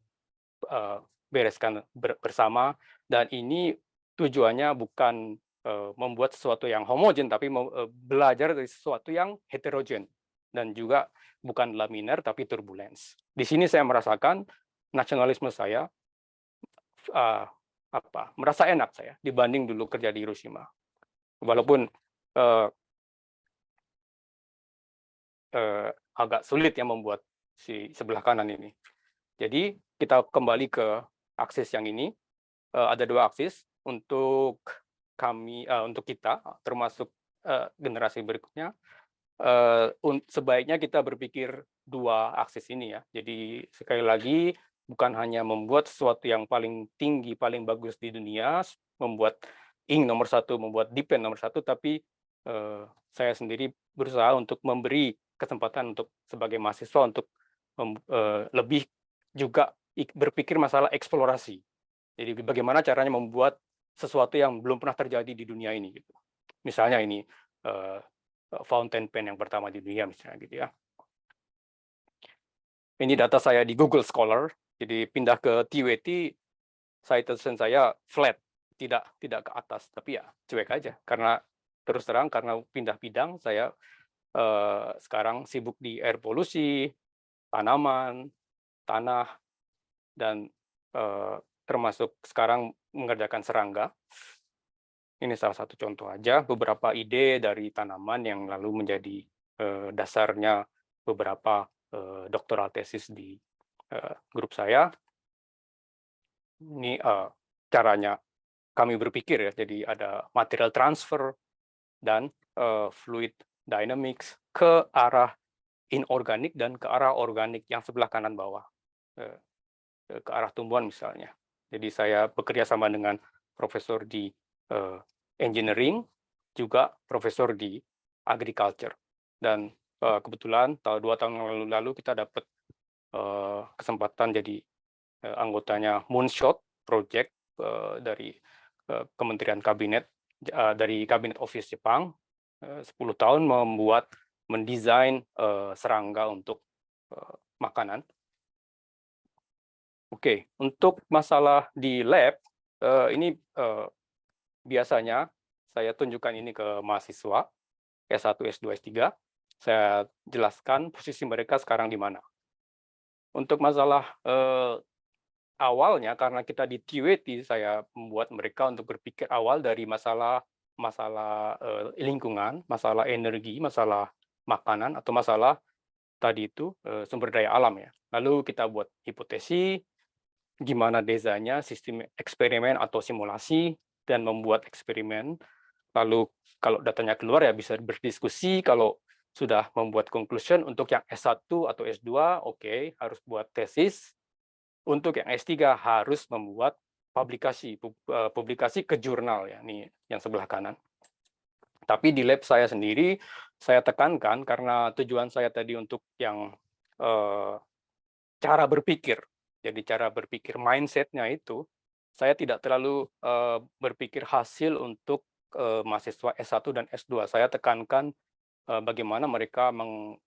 bereskan bersama, dan ini tujuannya bukan membuat sesuatu yang homogen, tapi belajar dari sesuatu yang heterogen, dan juga bukan laminar tapi turbulence. Di sini saya merasakan nasionalisme saya, merasa enak saya dibanding dulu kerja di Hiroshima. Walaupun agak sulit ya membuat si sebelah kanan ini. Jadi kita kembali ke aksis yang ini. Ada 2 aksis untuk kami, untuk kita, termasuk generasi berikutnya. Sebaiknya kita berpikir 2 aksis ini ya. Jadi sekali lagi, bukan hanya membuat sesuatu yang paling tinggi, paling bagus di dunia, membuat ink nomor 1, membuat dipen nomor 1, tapi saya sendiri berusaha untuk memberi kesempatan untuk sebagai mahasiswa untuk lebih juga berpikir masalah eksplorasi. Jadi bagaimana caranya membuat sesuatu yang belum pernah terjadi di dunia ini, gitu. Misalnya ini fountain pen yang pertama di dunia, misalnya gitu ya. Ini data saya di Google Scholar. Jadi pindah ke TUET, citation saya flat, tidak ke atas, tapi ya cuek aja. Karena terus terang, karena pindah bidang, saya sekarang sibuk di air polusi, tanaman, tanah, dan termasuk sekarang mengerjakan serangga. Ini salah satu contoh aja, beberapa ide dari tanaman yang lalu menjadi dasarnya beberapa doktoral tesis di grup saya. Ini caranya kami berpikir ya, jadi ada material transfer dan fluid dynamics ke arah inorganik dan ke arah organik yang sebelah kanan bawah, ke arah tumbuhan misalnya. Jadi saya bekerja sama dengan profesor di engineering, juga profesor di agriculture. Dan kebetulan 2 tahun yang lalu kita dapat kesempatan jadi anggotanya Moonshot Project dari Kementerian Kabinet, dari Kabinet Office Jepang, 10 tahun mendesain serangga untuk makanan. Oke, untuk masalah di lab, ini biasanya saya tunjukkan ini ke mahasiswa S1, S2, S3. Saya jelaskan posisi mereka sekarang di mana. Untuk masalah awalnya, karena kita di TUET, saya membuat mereka untuk berpikir awal dari masalah lingkungan, masalah energi, masalah makanan, atau masalah tadi itu sumber daya alam ya. Lalu kita buat hipotesis, gimana desainnya, sistem eksperimen atau simulasi, dan membuat eksperimen. Lalu kalau datanya keluar ya bisa berdiskusi. Kalau sudah membuat conclusion untuk yang S1 atau S2, oke, harus buat tesis. Untuk yang S3 harus membuat publikasi ke jurnal ya, ini yang sebelah kanan. Tapi di lab saya sendiri, saya tekankan karena tujuan saya tadi untuk yang cara berpikir. Jadi cara berpikir mindset-nya itu, saya tidak terlalu berpikir hasil untuk mahasiswa S1 dan S2. Saya tekankan bagaimana mereka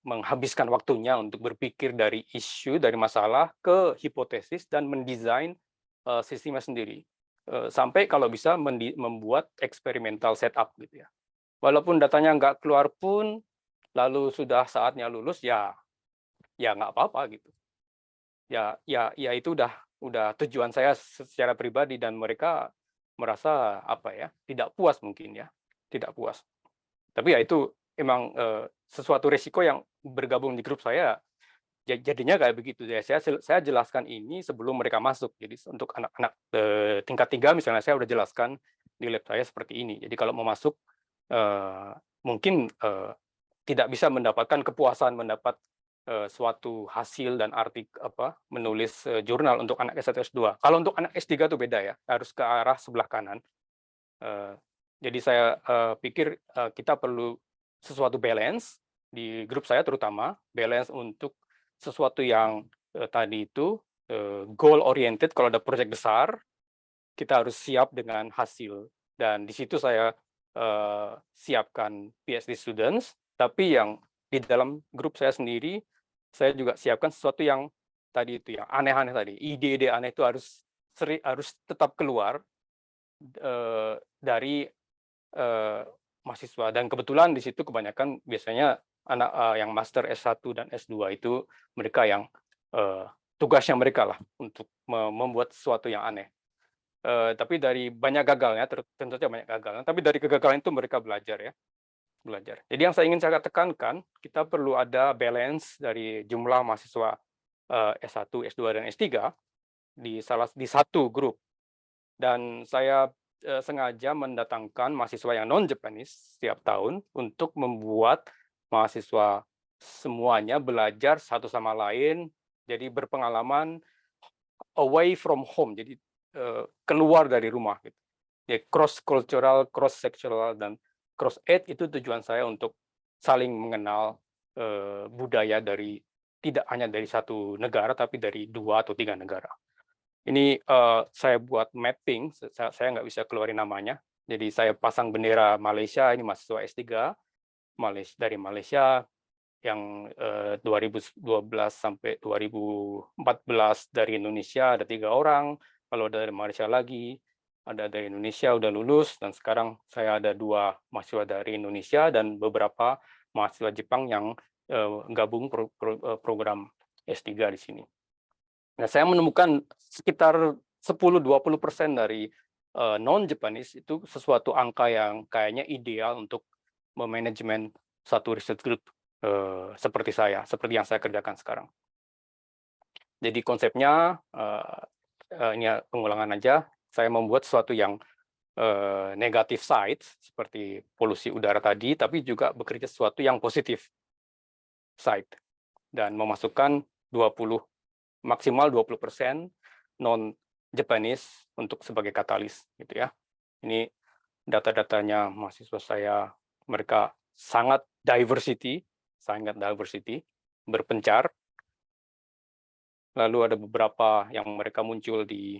menghabiskan waktunya untuk berpikir dari isu, dari masalah, ke hipotesis, dan mendesain sistemnya sendiri. Sampai kalau bisa membuat experimental setup gitu ya. Walaupun datanya nggak keluar pun, lalu sudah saatnya lulus, ya nggak apa-apa gitu. Ya itu udah tujuan saya secara pribadi, dan mereka merasa tidak puas mungkin ya, tidak puas. Tapi ya itu emang sesuatu risiko yang bergabung di grup saya, jadinya kayak begitu. Saya jelaskan ini sebelum mereka masuk. Jadi untuk anak-anak tingkat 3 misalnya, saya udah jelaskan di lab saya seperti ini. Jadi kalau mau masuk mungkin tidak bisa mendapatkan kepuasan, mendapat suatu hasil dan menulis jurnal untuk anak S1 S2. Kalau untuk anak S3 itu beda ya, harus ke arah sebelah kanan. Jadi saya pikir kita perlu sesuatu balance di grup saya, terutama balance untuk sesuatu yang tadi itu goal oriented. Kalau ada proyek besar, kita harus siap dengan hasil Dan di situ saya siapkan PhD students, tapi yang di dalam grup saya sendiri, saya juga siapkan sesuatu yang tadi itu, yang aneh-aneh tadi. Ide-ide aneh itu harus tetap keluar dari mahasiswa. Dan kebetulan di situ kebanyakan biasanya anak yang master S1 dan S2 itu mereka yang tugasnya mereka lah untuk membuat sesuatu yang aneh. Tapi dari banyak gagalnya, tentu saja banyak gagalnya, tapi dari kegagalan itu mereka belajar. Jadi yang saya ingin saya tekankan, kita perlu ada balance dari jumlah mahasiswa S1, S2, dan S3 di satu grup. Dan saya sengaja mendatangkan mahasiswa yang non-Japanese setiap tahun untuk membuat mahasiswa semuanya belajar satu sama lain, jadi berpengalaman away from home, jadi keluar dari rumah. Gitu. Jadi cross-cultural, cross-sectional, dan cross-age itu tujuan saya untuk saling mengenal budaya dari tidak hanya dari satu negara, tapi dari 2 atau 3 negara. Ini saya buat mapping, saya nggak bisa keluarin namanya. Jadi saya pasang bendera Malaysia, ini mahasiswa S3 dari Malaysia, yang 2012 sampai 2014 dari Indonesia ada 3 orang, kalau dari Malaysia lagi, ada dari Indonesia udah lulus, dan sekarang saya ada 2 mahasiswa dari Indonesia dan beberapa mahasiswa Jepang yang gabung program S3 di sini. Nah, saya menemukan sekitar 10-20% dari non-Japanese itu sesuatu angka yang kayaknya ideal untuk memanajemen satu research group seperti seperti yang saya kerjakan sekarang. Jadi konsepnya, ini pengulangan aja, saya membuat sesuatu yang negative sides, seperti polusi udara tadi, tapi juga bekerja sesuatu yang positif side, dan memasukkan maksimal 20% non-Japanese untuk sebagai katalis, gitu ya. Ini data-datanya mahasiswa saya, mereka sangat diversity, berpencar. Lalu ada beberapa yang mereka muncul di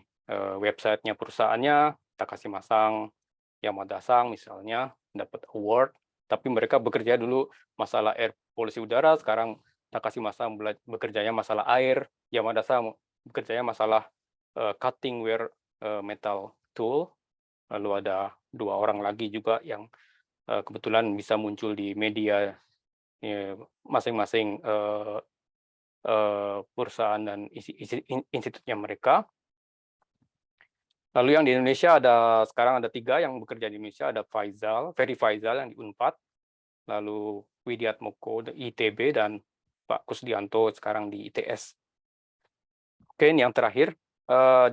websitenya perusahaannya, Takashi Masang, Yamada Sang misalnya, dapat award, tapi mereka bekerja dulu masalah air polusi udara, sekarang Takashi Masang bekerjanya masalah air, Yamada Sang bekerjanya masalah cutting wire metal tool. Lalu ada 2 orang lagi juga yang kebetulan bisa muncul di media masing-masing perusahaan dan institutnya mereka. Lalu yang di Indonesia sekarang ada 3 yang bekerja di Indonesia, ada Ferry Faizal yang di Unpad, lalu Widiat Moko di ITB, dan Pak Kusdianto sekarang di ITS. Oke, ini yang terakhir.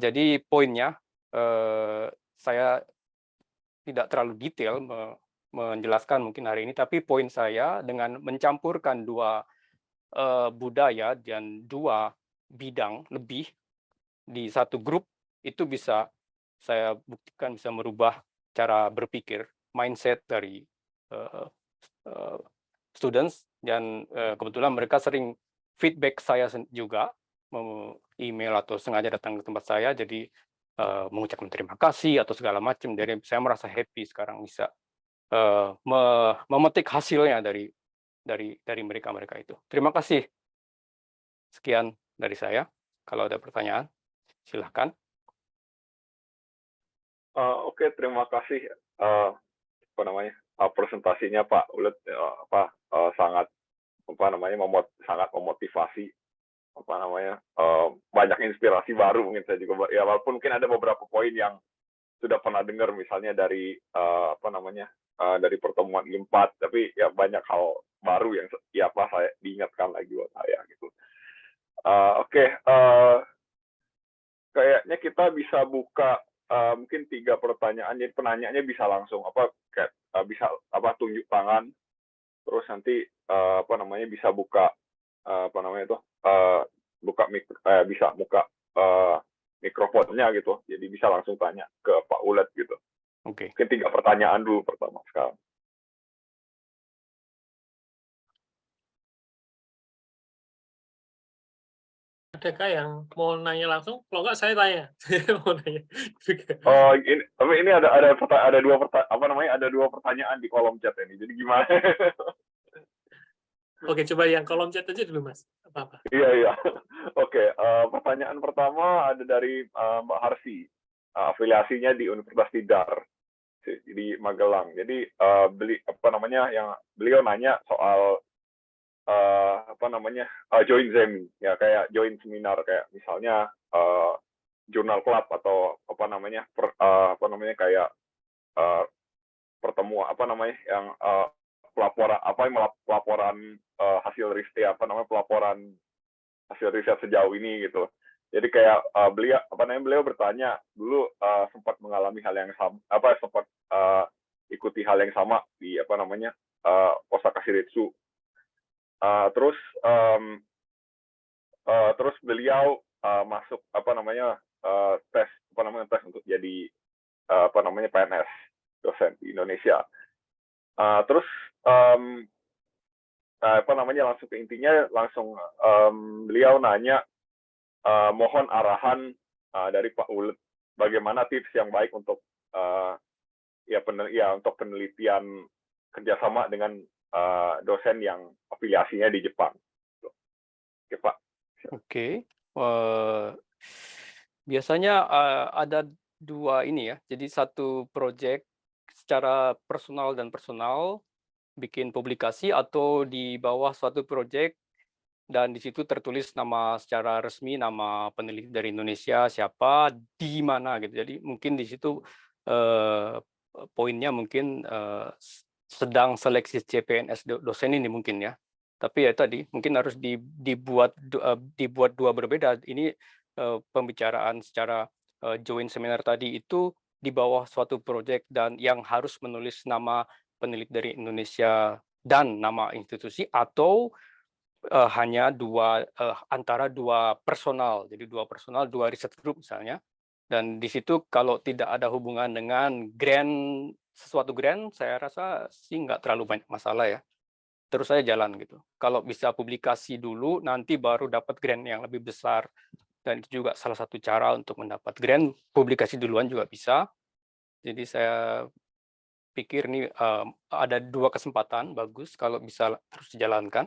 Jadi poinnya, saya tidak terlalu detail menjelaskan mungkin hari ini, tapi poin saya dengan mencampurkan 2 budaya dan 2 bidang lebih di satu grup, itu bisa saya buktikan bisa merubah cara berpikir, mindset dari students, dan kebetulan mereka sering feedback saya juga, email atau sengaja datang ke tempat saya, jadi mengucapkan terima kasih atau segala macam. Jadi saya merasa happy sekarang bisa memetik hasilnya dari mereka itu. Terima kasih. Sekian dari saya. Kalau ada pertanyaan, silahkan. Oke, terima kasih presentasinya Pak Ulet, sangat sangat memotivasi, banyak inspirasi baru. Mungkin saya juga ya, walaupun mungkin ada beberapa poin yang sudah pernah dengar, misalnya dari dari pertemuan I4, tapi ya banyak hal baru yang saya diingatkan lagi buat saya gitu. Kayaknya kita bisa buka mungkin 3 pertanyaan. Jadi penanyanya bisa langsung bisa tunjuk tangan, terus nanti bisa buka bisa buka mikrofonnya gitu. Jadi bisa langsung tanya ke Pak Ulet gitu. Oke. Mungkin 3 pertanyaan dulu pertama sekarang. Adakah yang mau nanya langsung? Kalau nggak saya tanya. Saya mau nanya juga. Oh, ini ada dua pertanyaan di kolom chat ini. Jadi gimana? Oke, coba yang kolom chat aja dulu, Mas. Apa-apa. Iya, iya. Oke, pertanyaan pertama ada dari Mbak Harsi. Afiliasinya di Universitas Tidar di Magelang. Jadi beliau nanya soal join Zemi, ya kayak join seminar kayak misalnya jurnal club atau kayak pertemuan yang pelaporan hasil riset pelaporan hasil riset sejauh ini gitu. Jadi kayak beliau bertanya dulu sempat mengalami hal yang sama, sempat ikuti hal yang sama di Osaka Shiritsu. Terus beliau masuk tes untuk jadi PNS dosen di Indonesia. Terus langsung ke intinya beliau nanya mohon arahan dari Pak Ulet bagaimana tips yang baik untuk untuk penelitian kerjasama dengan dosen yang afiliasinya di Jepang. Oke, Pak. Oke. Biasanya ada dua ini ya. Jadi satu proyek secara personal dan personal bikin publikasi atau di bawah suatu proyek dan di situ tertulis nama secara resmi, nama peneliti dari Indonesia siapa, di mana gitu. Jadi mungkin di situ poinnya mungkin sedang seleksi CPNS dosen ini mungkin ya. Tapi ya tadi mungkin harus dibuat dua berbeda. Ini pembicaraan secara joint seminar tadi itu di bawah suatu proyek dan yang harus menulis nama peneliti dari Indonesia dan nama institusi atau hanya antara dua personal, jadi dua personal, dua riset group misalnya. Dan di situ kalau tidak ada hubungan dengan sesuatu grant, saya rasa sih nggak terlalu banyak masalah ya. Terus saya jalan gitu. Kalau bisa publikasi dulu, nanti baru dapat grant yang lebih besar. Dan itu juga salah satu cara untuk mendapat grant, publikasi duluan juga bisa. Jadi saya pikir ini ada dua kesempatan bagus kalau bisa terus dijalankan.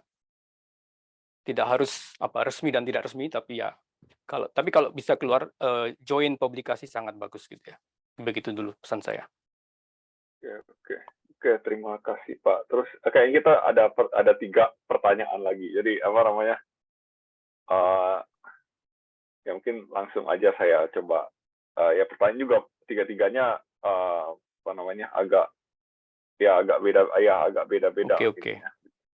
Tidak harus resmi dan tidak resmi, tapi ya kalau bisa keluar join publikasi sangat bagus gitu ya. Begitu dulu pesan saya. Oke, terima kasih Pak. Terus kayaknya kita ada 3 pertanyaan lagi. Jadi ya mungkin langsung aja saya coba. Ya pertanyaan juga tiga-tiganya agak beda-beda. Oke.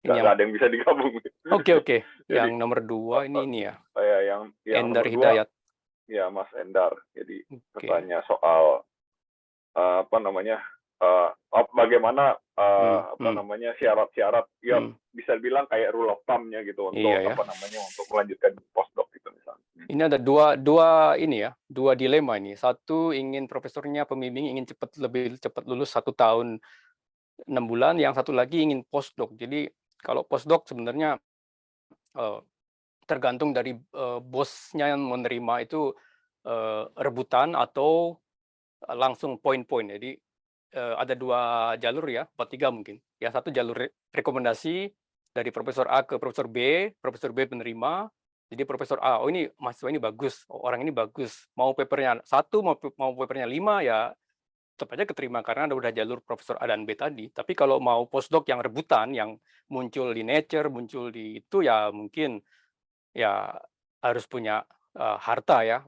Nggak ada yang bisa digabung. Oke. Yang nomor 2 ini ya. Yang Endar nomor 2, Hidayat. ya Mas Endar. Jadi bertanya soal bagaimana syarat-syarat bisa dibilang kayak rule of thumb-nya gitu untuk untuk melanjutkan postdoc gitu misalnya. Ini ada dua dilema ini. Satu ingin profesornya pembimbing ingin lebih cepat lulus 1 tahun 6 bulan, yang satu lagi ingin postdoc. Jadi kalau postdoc sebenarnya tergantung dari bosnya yang menerima itu rebutan atau langsung poin-poin. Jadi ada 2 jalur ya, atau 3 mungkin. Yang satu jalur rekomendasi dari Profesor A ke Profesor B penerima. Jadi Profesor A, ini mahasiswa ini bagus, orang ini bagus. Mau papernya 1, mau papernya 5 ya tetap aja keterima karena ada udah jalur Profesor A dan B tadi. Tapi kalau mau postdoc yang rebutan, yang muncul di Nature, muncul di itu ya mungkin ya harus punya harta ya,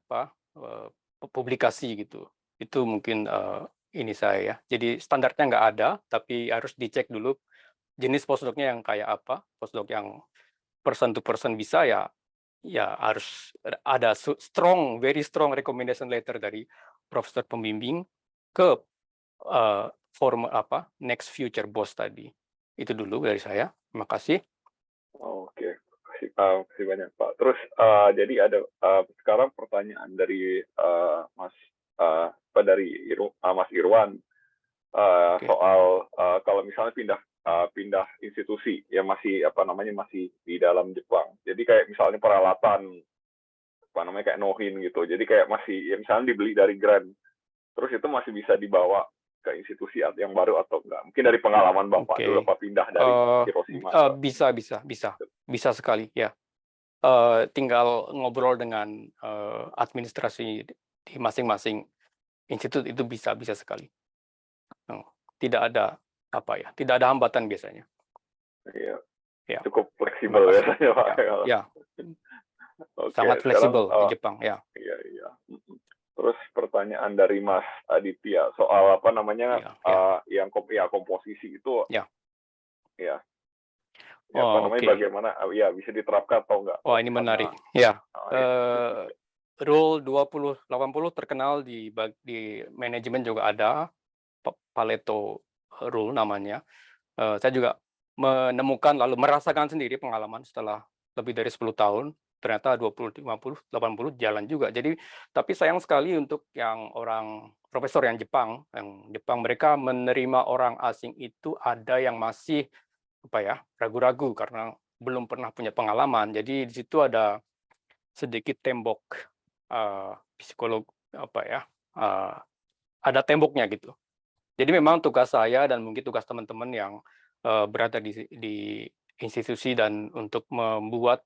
publikasi gitu. Itu mungkin ini saya. Jadi standarnya nggak ada, tapi harus dicek dulu jenis postdoc-nya yang kayak apa. Postdoc yang person to person bisa ya harus ada very strong recommendation letter dari profesor pembimbing ke next future boss tadi. Itu dulu dari saya. Terima kasih. Oke. Terima kasih banyak Pak. Terus jadi ada sekarang pertanyaan dari Mas Irwan soal kalau misalnya pindah institusi yang masih masih di dalam Jepang. Jadi kayak misalnya peralatan apa namanya kayak Nohin gitu. Jadi kayak masih ya misalnya dibeli dari Grand, terus itu masih bisa dibawa ke institusi yang baru atau enggak? Mungkin dari pengalaman Bapak Oke. dulu apa pindah dari Hiroshima ke Bisa sekali ya. Tinggal ngobrol dengan administrasi di masing-masing institut itu bisa sekali. Tidak ada tidak ada hambatan biasanya. Iya. Ya. Cukup Terima fleksibel kasih. biasanya Pak. Ya, Oke, sangat sekarang fleksibel di Jepang ya. iya. Terus pertanyaan dari Mas Aditya soal apa namanya yang komposisi itu Ya. ya apa Oh, namanya oke. bagaimana ya bisa diterapkan atau enggak? Wah, ini menarik. Ya. Ya. Rule 2080 terkenal di manajemen juga ada Pareto rule namanya. Saya juga menemukan lalu merasakan sendiri pengalaman setelah lebih dari 10 tahun, ternyata 20, 50, 80 jalan juga. Jadi, tapi sayang sekali untuk yang orang profesor yang Jepang mereka menerima orang asing itu ada yang masih ragu-ragu karena belum pernah punya pengalaman. Jadi di situ ada sedikit tembok psikolog ada temboknya gitu. Jadi memang tugas saya dan mungkin tugas teman-teman yang berada di institusi dan untuk membuat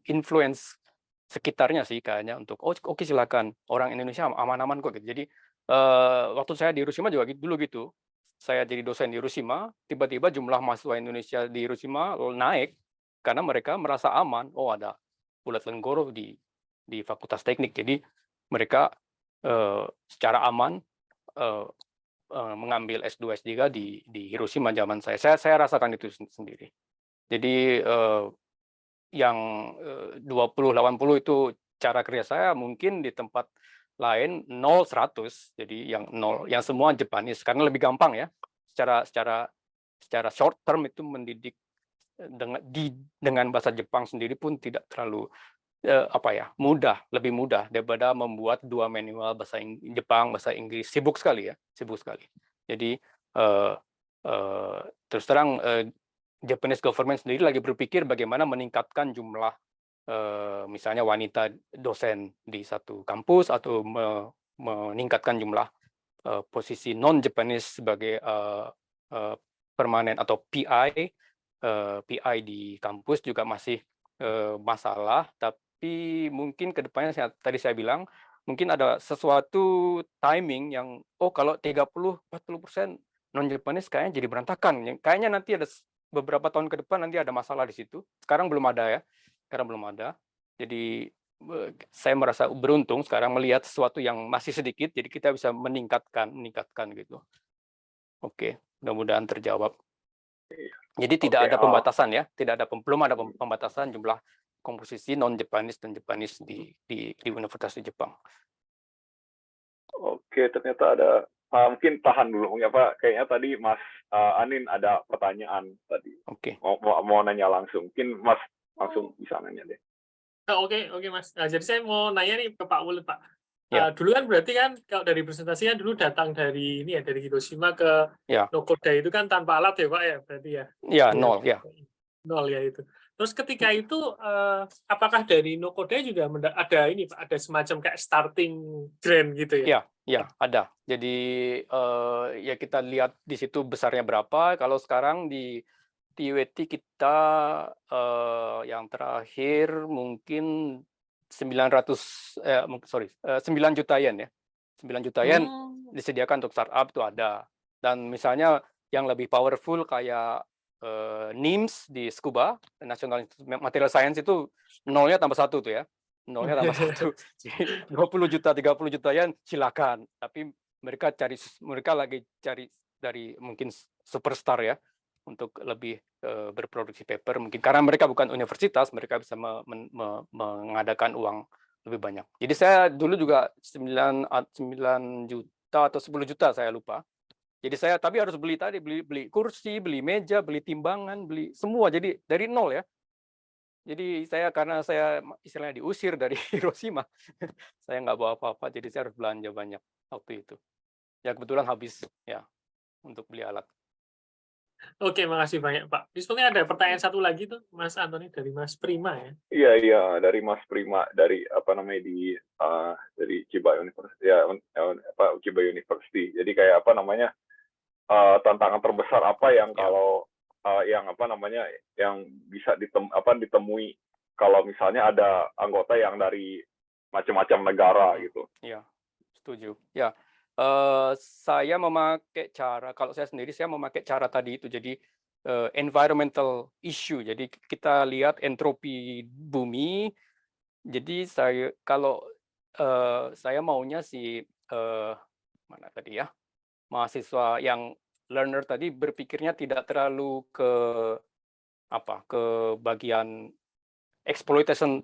influence sekitarnya sih kayaknya untuk oke silakan orang Indonesia aman-aman kok gitu. Jadi waktu saya di Hiroshima juga dulu gitu. Saya jadi dosen di Hiroshima, tiba-tiba jumlah mahasiswa Indonesia di Hiroshima naik karena mereka merasa aman. Oh, ada Bulat Lenggoro di Fakultas Teknik. Jadi mereka secara aman mengambil S2 S3 di Hiroshima zaman saya. Saya rasakan itu sendiri. Jadi yang 20-80 itu cara kerja saya mungkin di tempat lain 0-100. Jadi yang 0, yang semua Japanese karena lebih gampang ya. Secara short term itu mendidik dengan bahasa Jepang sendiri pun tidak terlalu lebih mudah daripada membuat 2 manual bahasa Jepang, bahasa Inggris, sibuk sekali. Jadi terus terang Japanese government sendiri lagi berpikir bagaimana meningkatkan jumlah misalnya wanita dosen di satu kampus atau meningkatkan jumlah posisi non Japanese sebagai permanen atau PI di kampus juga masih masalah, tapi mungkin ke depannya tadi saya bilang mungkin ada sesuatu timing yang kalau 30-40% non Japanese kayaknya jadi berantakan. Kayaknya nanti ada beberapa tahun ke depan nanti ada masalah di situ. Sekarang belum ada ya. Jadi saya merasa beruntung sekarang melihat sesuatu yang masih sedikit, jadi kita bisa meningkatkan gitu. Oke, mudah-mudahan terjawab. Jadi tidak ada pembatasan ya, belum ada pembatasan jumlah komposisi non Japanese dan Japanese di Universitas di Jepang. Oke, ternyata ada. Mungkin tahan dulu, Pak. Kayaknya tadi Mas Anin ada pertanyaan tadi. Oke. Mau nanya langsung. Mungkin Mas langsung bisa nanya deh. Oke, Mas. Jadi saya mau nanya nih ke Pak Wulet, Pak. Ya. Dulu kan berarti kan kalau dari presentasinya dulu datang dari dari Hiroshima ke Nokoda itu kan tanpa alat ya Pak ya berarti ya? Ya, 0 ya. 0 ya itu. Terus ketika itu apakah dari Nokoda juga ada ini Pak, ada semacam kayak starting grant gitu ya? Ya, ada. Jadi ya kita lihat di situ besarnya berapa. Kalau sekarang di UET kita yang terakhir mungkin 9 juta yen ya. 9 juta yen disediakan untuk startup itu ada. Dan misalnya yang lebih powerful kayak NIMS di Tsukuba, National Institute Material Science itu nolnya tambah 1 tuh ya. Nolnya tambah 1. 20 juta, 30 juta yen silakan. Tapi mereka lagi cari dari mungkin superstar ya untuk lebih berproduksi paper mungkin karena mereka bukan universitas, mereka bisa mengadakan uang lebih banyak. Jadi saya dulu juga 9 juta atau 10 juta saya lupa. Jadi saya tapi harus beli kursi, beli meja, beli timbangan, beli semua jadi dari nol ya. Jadi karena saya istilahnya diusir dari Hiroshima, saya nggak bawa apa-apa, jadi saya harus belanja banyak waktu itu. Ya kebetulan habis ya untuk beli alat. Oke, makasih banyak, Pak. Ini sebenarnya ada pertanyaan satu lagi tuh, Mas Antoni, dari Mas Prima ya. Iya, iya, dari Mas Prima, dari apa namanya dari Chiba University ya, Chiba University. Jadi kayak apa namanya, tantangan terbesar apa yang Ya, kalau yang apa namanya yang bisa ditemui kalau misalnya ada anggota yang dari macam-macam negara gitu. ya, setuju. Ya, saya memakai cara, kalau saya sendiri saya memakai cara tadi itu. Jadi environmental issue. Jadi kita lihat entropi bumi. Jadi kalau saya maunya mana tadi ya, mahasiswa yang learner tadi berpikirnya tidak terlalu ke bagian exploitation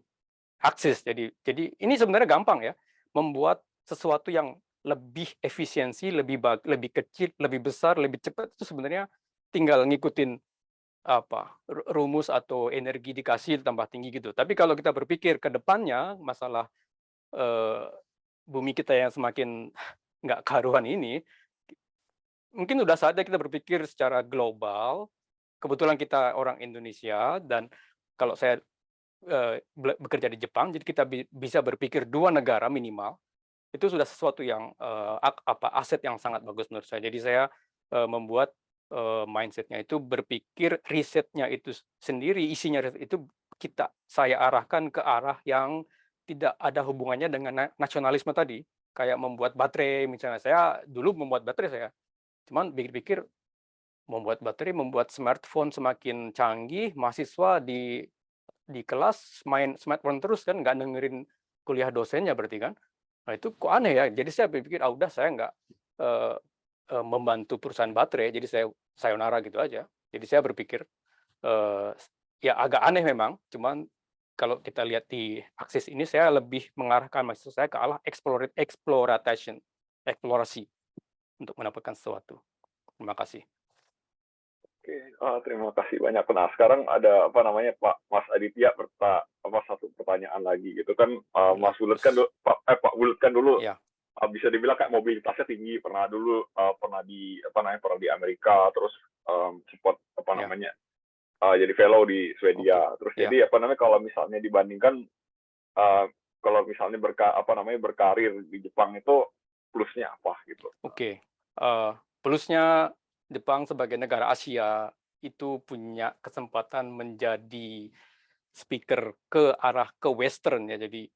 akses. Jadi ini sebenarnya gampang ya, membuat sesuatu yang lebih efisiensi, lebih kecil, lebih besar, lebih cepat, itu sebenarnya tinggal ngikutin rumus atau energi dikasih tambah tinggi gitu. Tapi kalau kita berpikir ke depannya masalah bumi kita yang semakin nggak karuan ini, mungkin udah saatnya kita berpikir secara global. Kebetulan kita orang Indonesia, dan kalau saya bekerja di Jepang, jadi kita bisa berpikir 2 negara minimal. Itu sudah sesuatu yang aset yang sangat bagus menurut saya. Jadi saya membuat mindset-nya itu berpikir risetnya itu sendiri, isinya riset itu saya arahkan ke arah yang tidak ada hubungannya dengan nasionalisme tadi. Kayak membuat baterai misalnya. Saya dulu membuat baterai saya. Cuman pikir-pikir membuat baterai, membuat smartphone semakin canggih, mahasiswa di kelas main smartphone terus kan, nggak dengerin kuliah dosennya berarti kan. Nah itu kok aneh ya. Jadi saya berpikir, udah saya nggak membantu perusahaan baterai, jadi saya sayonara gitu aja. Jadi saya berpikir ya agak aneh memang, cuman kalau kita lihat di akses ini saya lebih mengarahkan mahasiswa saya ke arah eksplorasi untuk mendapatkan sesuatu. Terima kasih. Oke, terima kasih banyak. Nah, sekarang ada apa namanya Pak Mas Aditya satu pertanyaan lagi gitu kan. Mas Wulut kan Pak Wulut kan dulu Ya, bisa dibilang kayak mobilitasnya tinggi, pernah di Amerika, terus sempat ya, jadi fellow di Swedia. oke, Terus ya, jadi kalau misalnya dibandingkan kalau misalnya berkarir di Jepang itu plusnya apa gitu. oke. Plusnya Jepang sebagai negara Asia itu punya kesempatan menjadi speaker ke arah ke Western ya. Jadi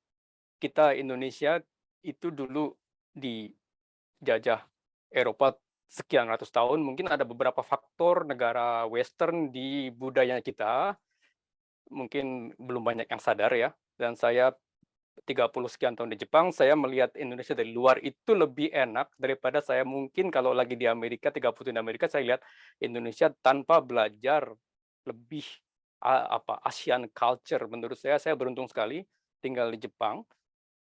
kita Indonesia itu dulu dijajah Eropa sekian ratus tahun. Mungkin ada beberapa faktor negara Western di budaya kita, mungkin belum banyak yang sadar ya. Dan saya 30 sekian tahun di Jepang, saya melihat Indonesia dari luar itu lebih enak daripada saya mungkin kalau lagi di Amerika, 30 tahun di Amerika, saya lihat Indonesia tanpa belajar lebih Asian culture. Menurut saya beruntung sekali tinggal di Jepang.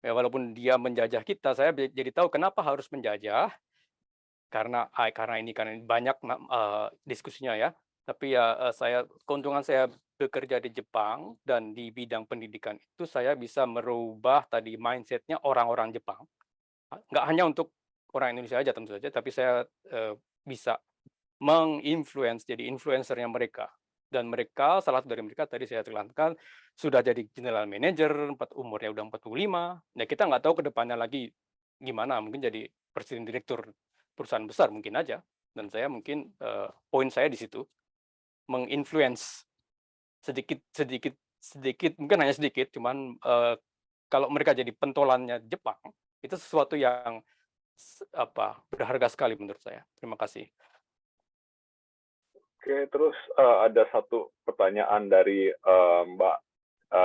Ya, walaupun dia menjajah kita, saya jadi tahu kenapa harus menjajah, karena ini banyak diskusinya ya. Tapi ya keuntungan saya bekerja di Jepang dan di bidang pendidikan itu saya bisa merubah tadi mindset-nya orang-orang Jepang. Nggak hanya untuk orang Indonesia aja tentu saja, tapi saya bisa menginfluence, jadi influencer-nya mereka. Dan mereka, salah satu dari mereka tadi saya terangkan, sudah jadi general manager, umurnya udah 45. Nah kita nggak tahu ke depannya lagi gimana, mungkin jadi presiden direktur perusahaan besar mungkin aja. Dan saya mungkin poin saya di situ, menginfluence sedikit, mungkin hanya sedikit, cuman kalau mereka jadi pentolannya Jepang, itu sesuatu yang berharga sekali menurut saya. Terima kasih. Oke, terus ada satu pertanyaan dari Mbak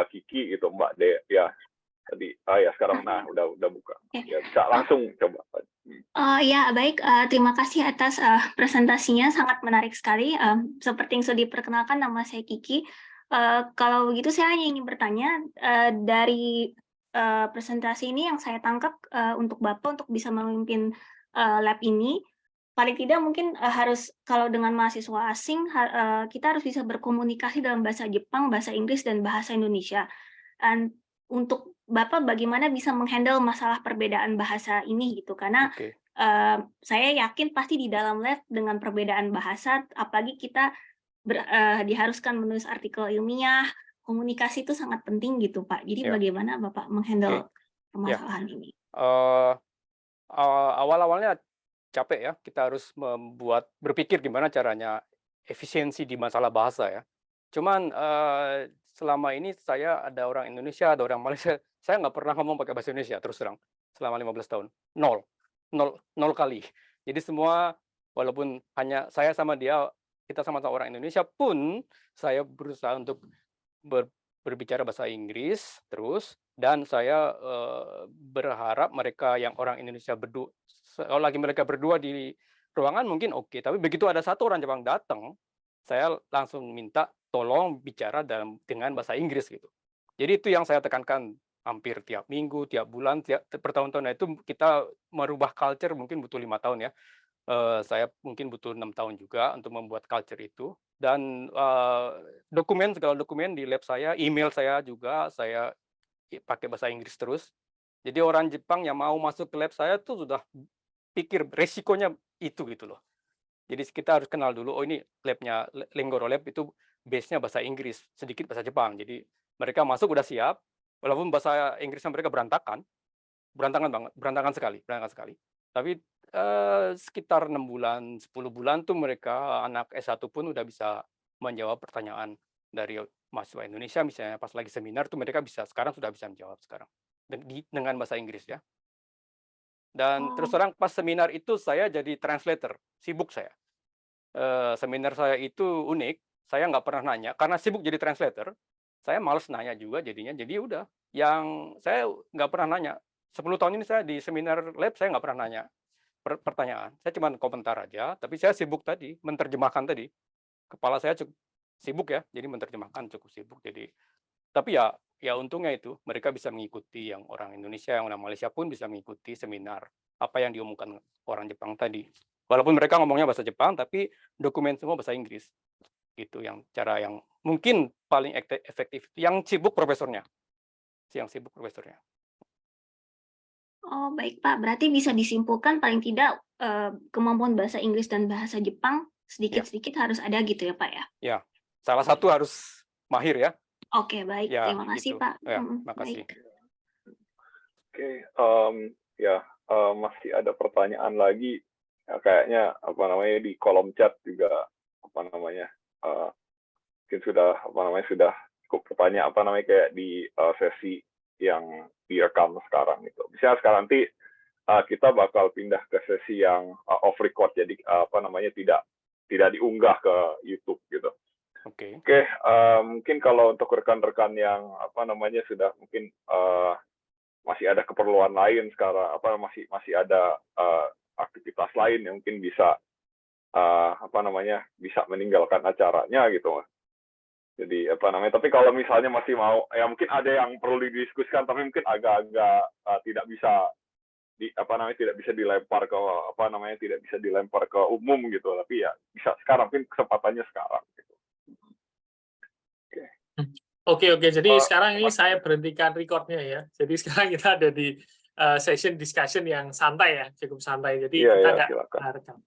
Kiki gitu, Mbak De ya. Tadi ya sekarang udah buka. Ya bisa langsung coba. Ya, baik. Terima kasih atas presentasinya, sangat menarik sekali. Seperti yang sudah diperkenalkan, nama saya Kiki. Kalau begitu saya hanya ingin bertanya, dari presentasi ini yang saya tangkap untuk Bapak untuk bisa memimpin lab ini, paling tidak mungkin harus, kalau dengan mahasiswa asing, kita harus bisa berkomunikasi dalam bahasa Jepang, bahasa Inggris, dan bahasa Indonesia. Untuk Bapak bagaimana bisa menghandle masalah perbedaan bahasa ini gitu? Karena saya yakin pasti di dalam lab dengan perbedaan bahasa, apalagi kita diharuskan menulis artikel ilmiah, komunikasi itu sangat penting gitu, Pak. Jadi Ya. bagaimana Bapak menghandle Ya. permasalahan ini? Awal-awalnya capek ya, kita harus berpikir gimana caranya efisiensi di masalah bahasa ya. Cuman selama ini saya ada orang Indonesia, ada orang Malaysia, saya nggak pernah ngomong pakai bahasa Indonesia terus terang selama 15 tahun. Nol kali. Jadi semua, walaupun hanya saya sama dia, kita sama-sama orang Indonesia pun, saya berusaha untuk berbicara bahasa Inggris terus, dan saya berharap mereka yang orang Indonesia kalau lagi mereka berdua di ruangan mungkin oke, tapi begitu ada satu orang Jepang datang, saya langsung minta tolong bicara dengan bahasa Inggris gitu. Jadi itu yang saya tekankan hampir tiap minggu, tiap bulan, bertahun-tahun. Nah, itu kita merubah culture mungkin butuh 5 tahun ya. Saya mungkin butuh 6 tahun juga untuk membuat culture itu. Dan segala dokumen di lab saya, email saya juga, saya pakai bahasa Inggris terus. Jadi orang Jepang yang mau masuk ke lab saya tuh sudah pikir resikonya itu gitu loh. Jadi kita harus kenal dulu, oh ini labnya Lenggoro Lab itu base-nya bahasa Inggris, sedikit bahasa Jepang. Jadi mereka masuk udah siap, walaupun bahasa Inggrisnya mereka berantakan banget, berantakan sekali. Tapi sekitar 6 bulan, 10 bulan tuh mereka anak S1 pun udah bisa menjawab pertanyaan dari mahasiswa Indonesia, misalnya pas lagi seminar tuh mereka sekarang sudah bisa menjawab sekarang dengan bahasa Inggris ya. Dan terus terang pas seminar itu saya jadi translator, sibuk saya. Seminar saya itu unik, saya nggak pernah nanya, karena sibuk jadi translator, saya males nanya juga jadinya, jadi udah, yang saya nggak pernah nanya. 10 tahun ini saya di seminar lab, saya nggak pernah nanya pertanyaan, saya cuma komentar aja, tapi saya sibuk tadi, menerjemahkan tadi. Kepala saya cukup sibuk ya, jadi menerjemahkan cukup sibuk, jadi. Tapi ya untungnya itu, mereka bisa mengikuti, yang orang Indonesia, yang orang Malaysia pun bisa mengikuti seminar, apa yang diomongkan orang Jepang tadi. Walaupun mereka ngomongnya bahasa Jepang, tapi dokumen semua bahasa Inggris. Gitu, yang cara yang mungkin paling efektif. Yang sibuk profesornya. Oh, baik Pak. Berarti bisa disimpulkan paling tidak kemampuan bahasa Inggris dan bahasa Jepang sedikit-sedikit harus ada gitu ya Pak ya? Ya, salah satu harus mahir ya. Oke, baik. Ya, Terima kasih gitu. Pak. Ya, makasih. Baik. Oke, masih ada pertanyaan lagi. Ya, kayaknya di kolom chat juga mungkin sudah sudah cukup pertanyaan kayak di sesi yang direkam sekarang itu. Misalnya sekarang nanti kita bakal pindah ke sesi yang off record, jadi tidak diunggah ke YouTube gitu. Oke. Mungkin kalau untuk rekan-rekan yang sudah mungkin masih ada keperluan lain sekarang, masih ada aktivitas lain yang mungkin bisa bisa meninggalkan acaranya gitu. Jadi tapi kalau misalnya masih mau, ya mungkin ada yang perlu didiskusikan, tapi mungkin agak-agak tidak bisa tidak bisa dilempar ke tidak bisa dilempar ke umum gitu, tapi ya bisa sekarang, mungkin kesempatannya sekarang gitu. Oke. Jadi sekarang ini saya berhentikan recordnya ya. Jadi sekarang kita ada di session discussion yang santai ya, cukup santai. Jadi kita nggak rekam.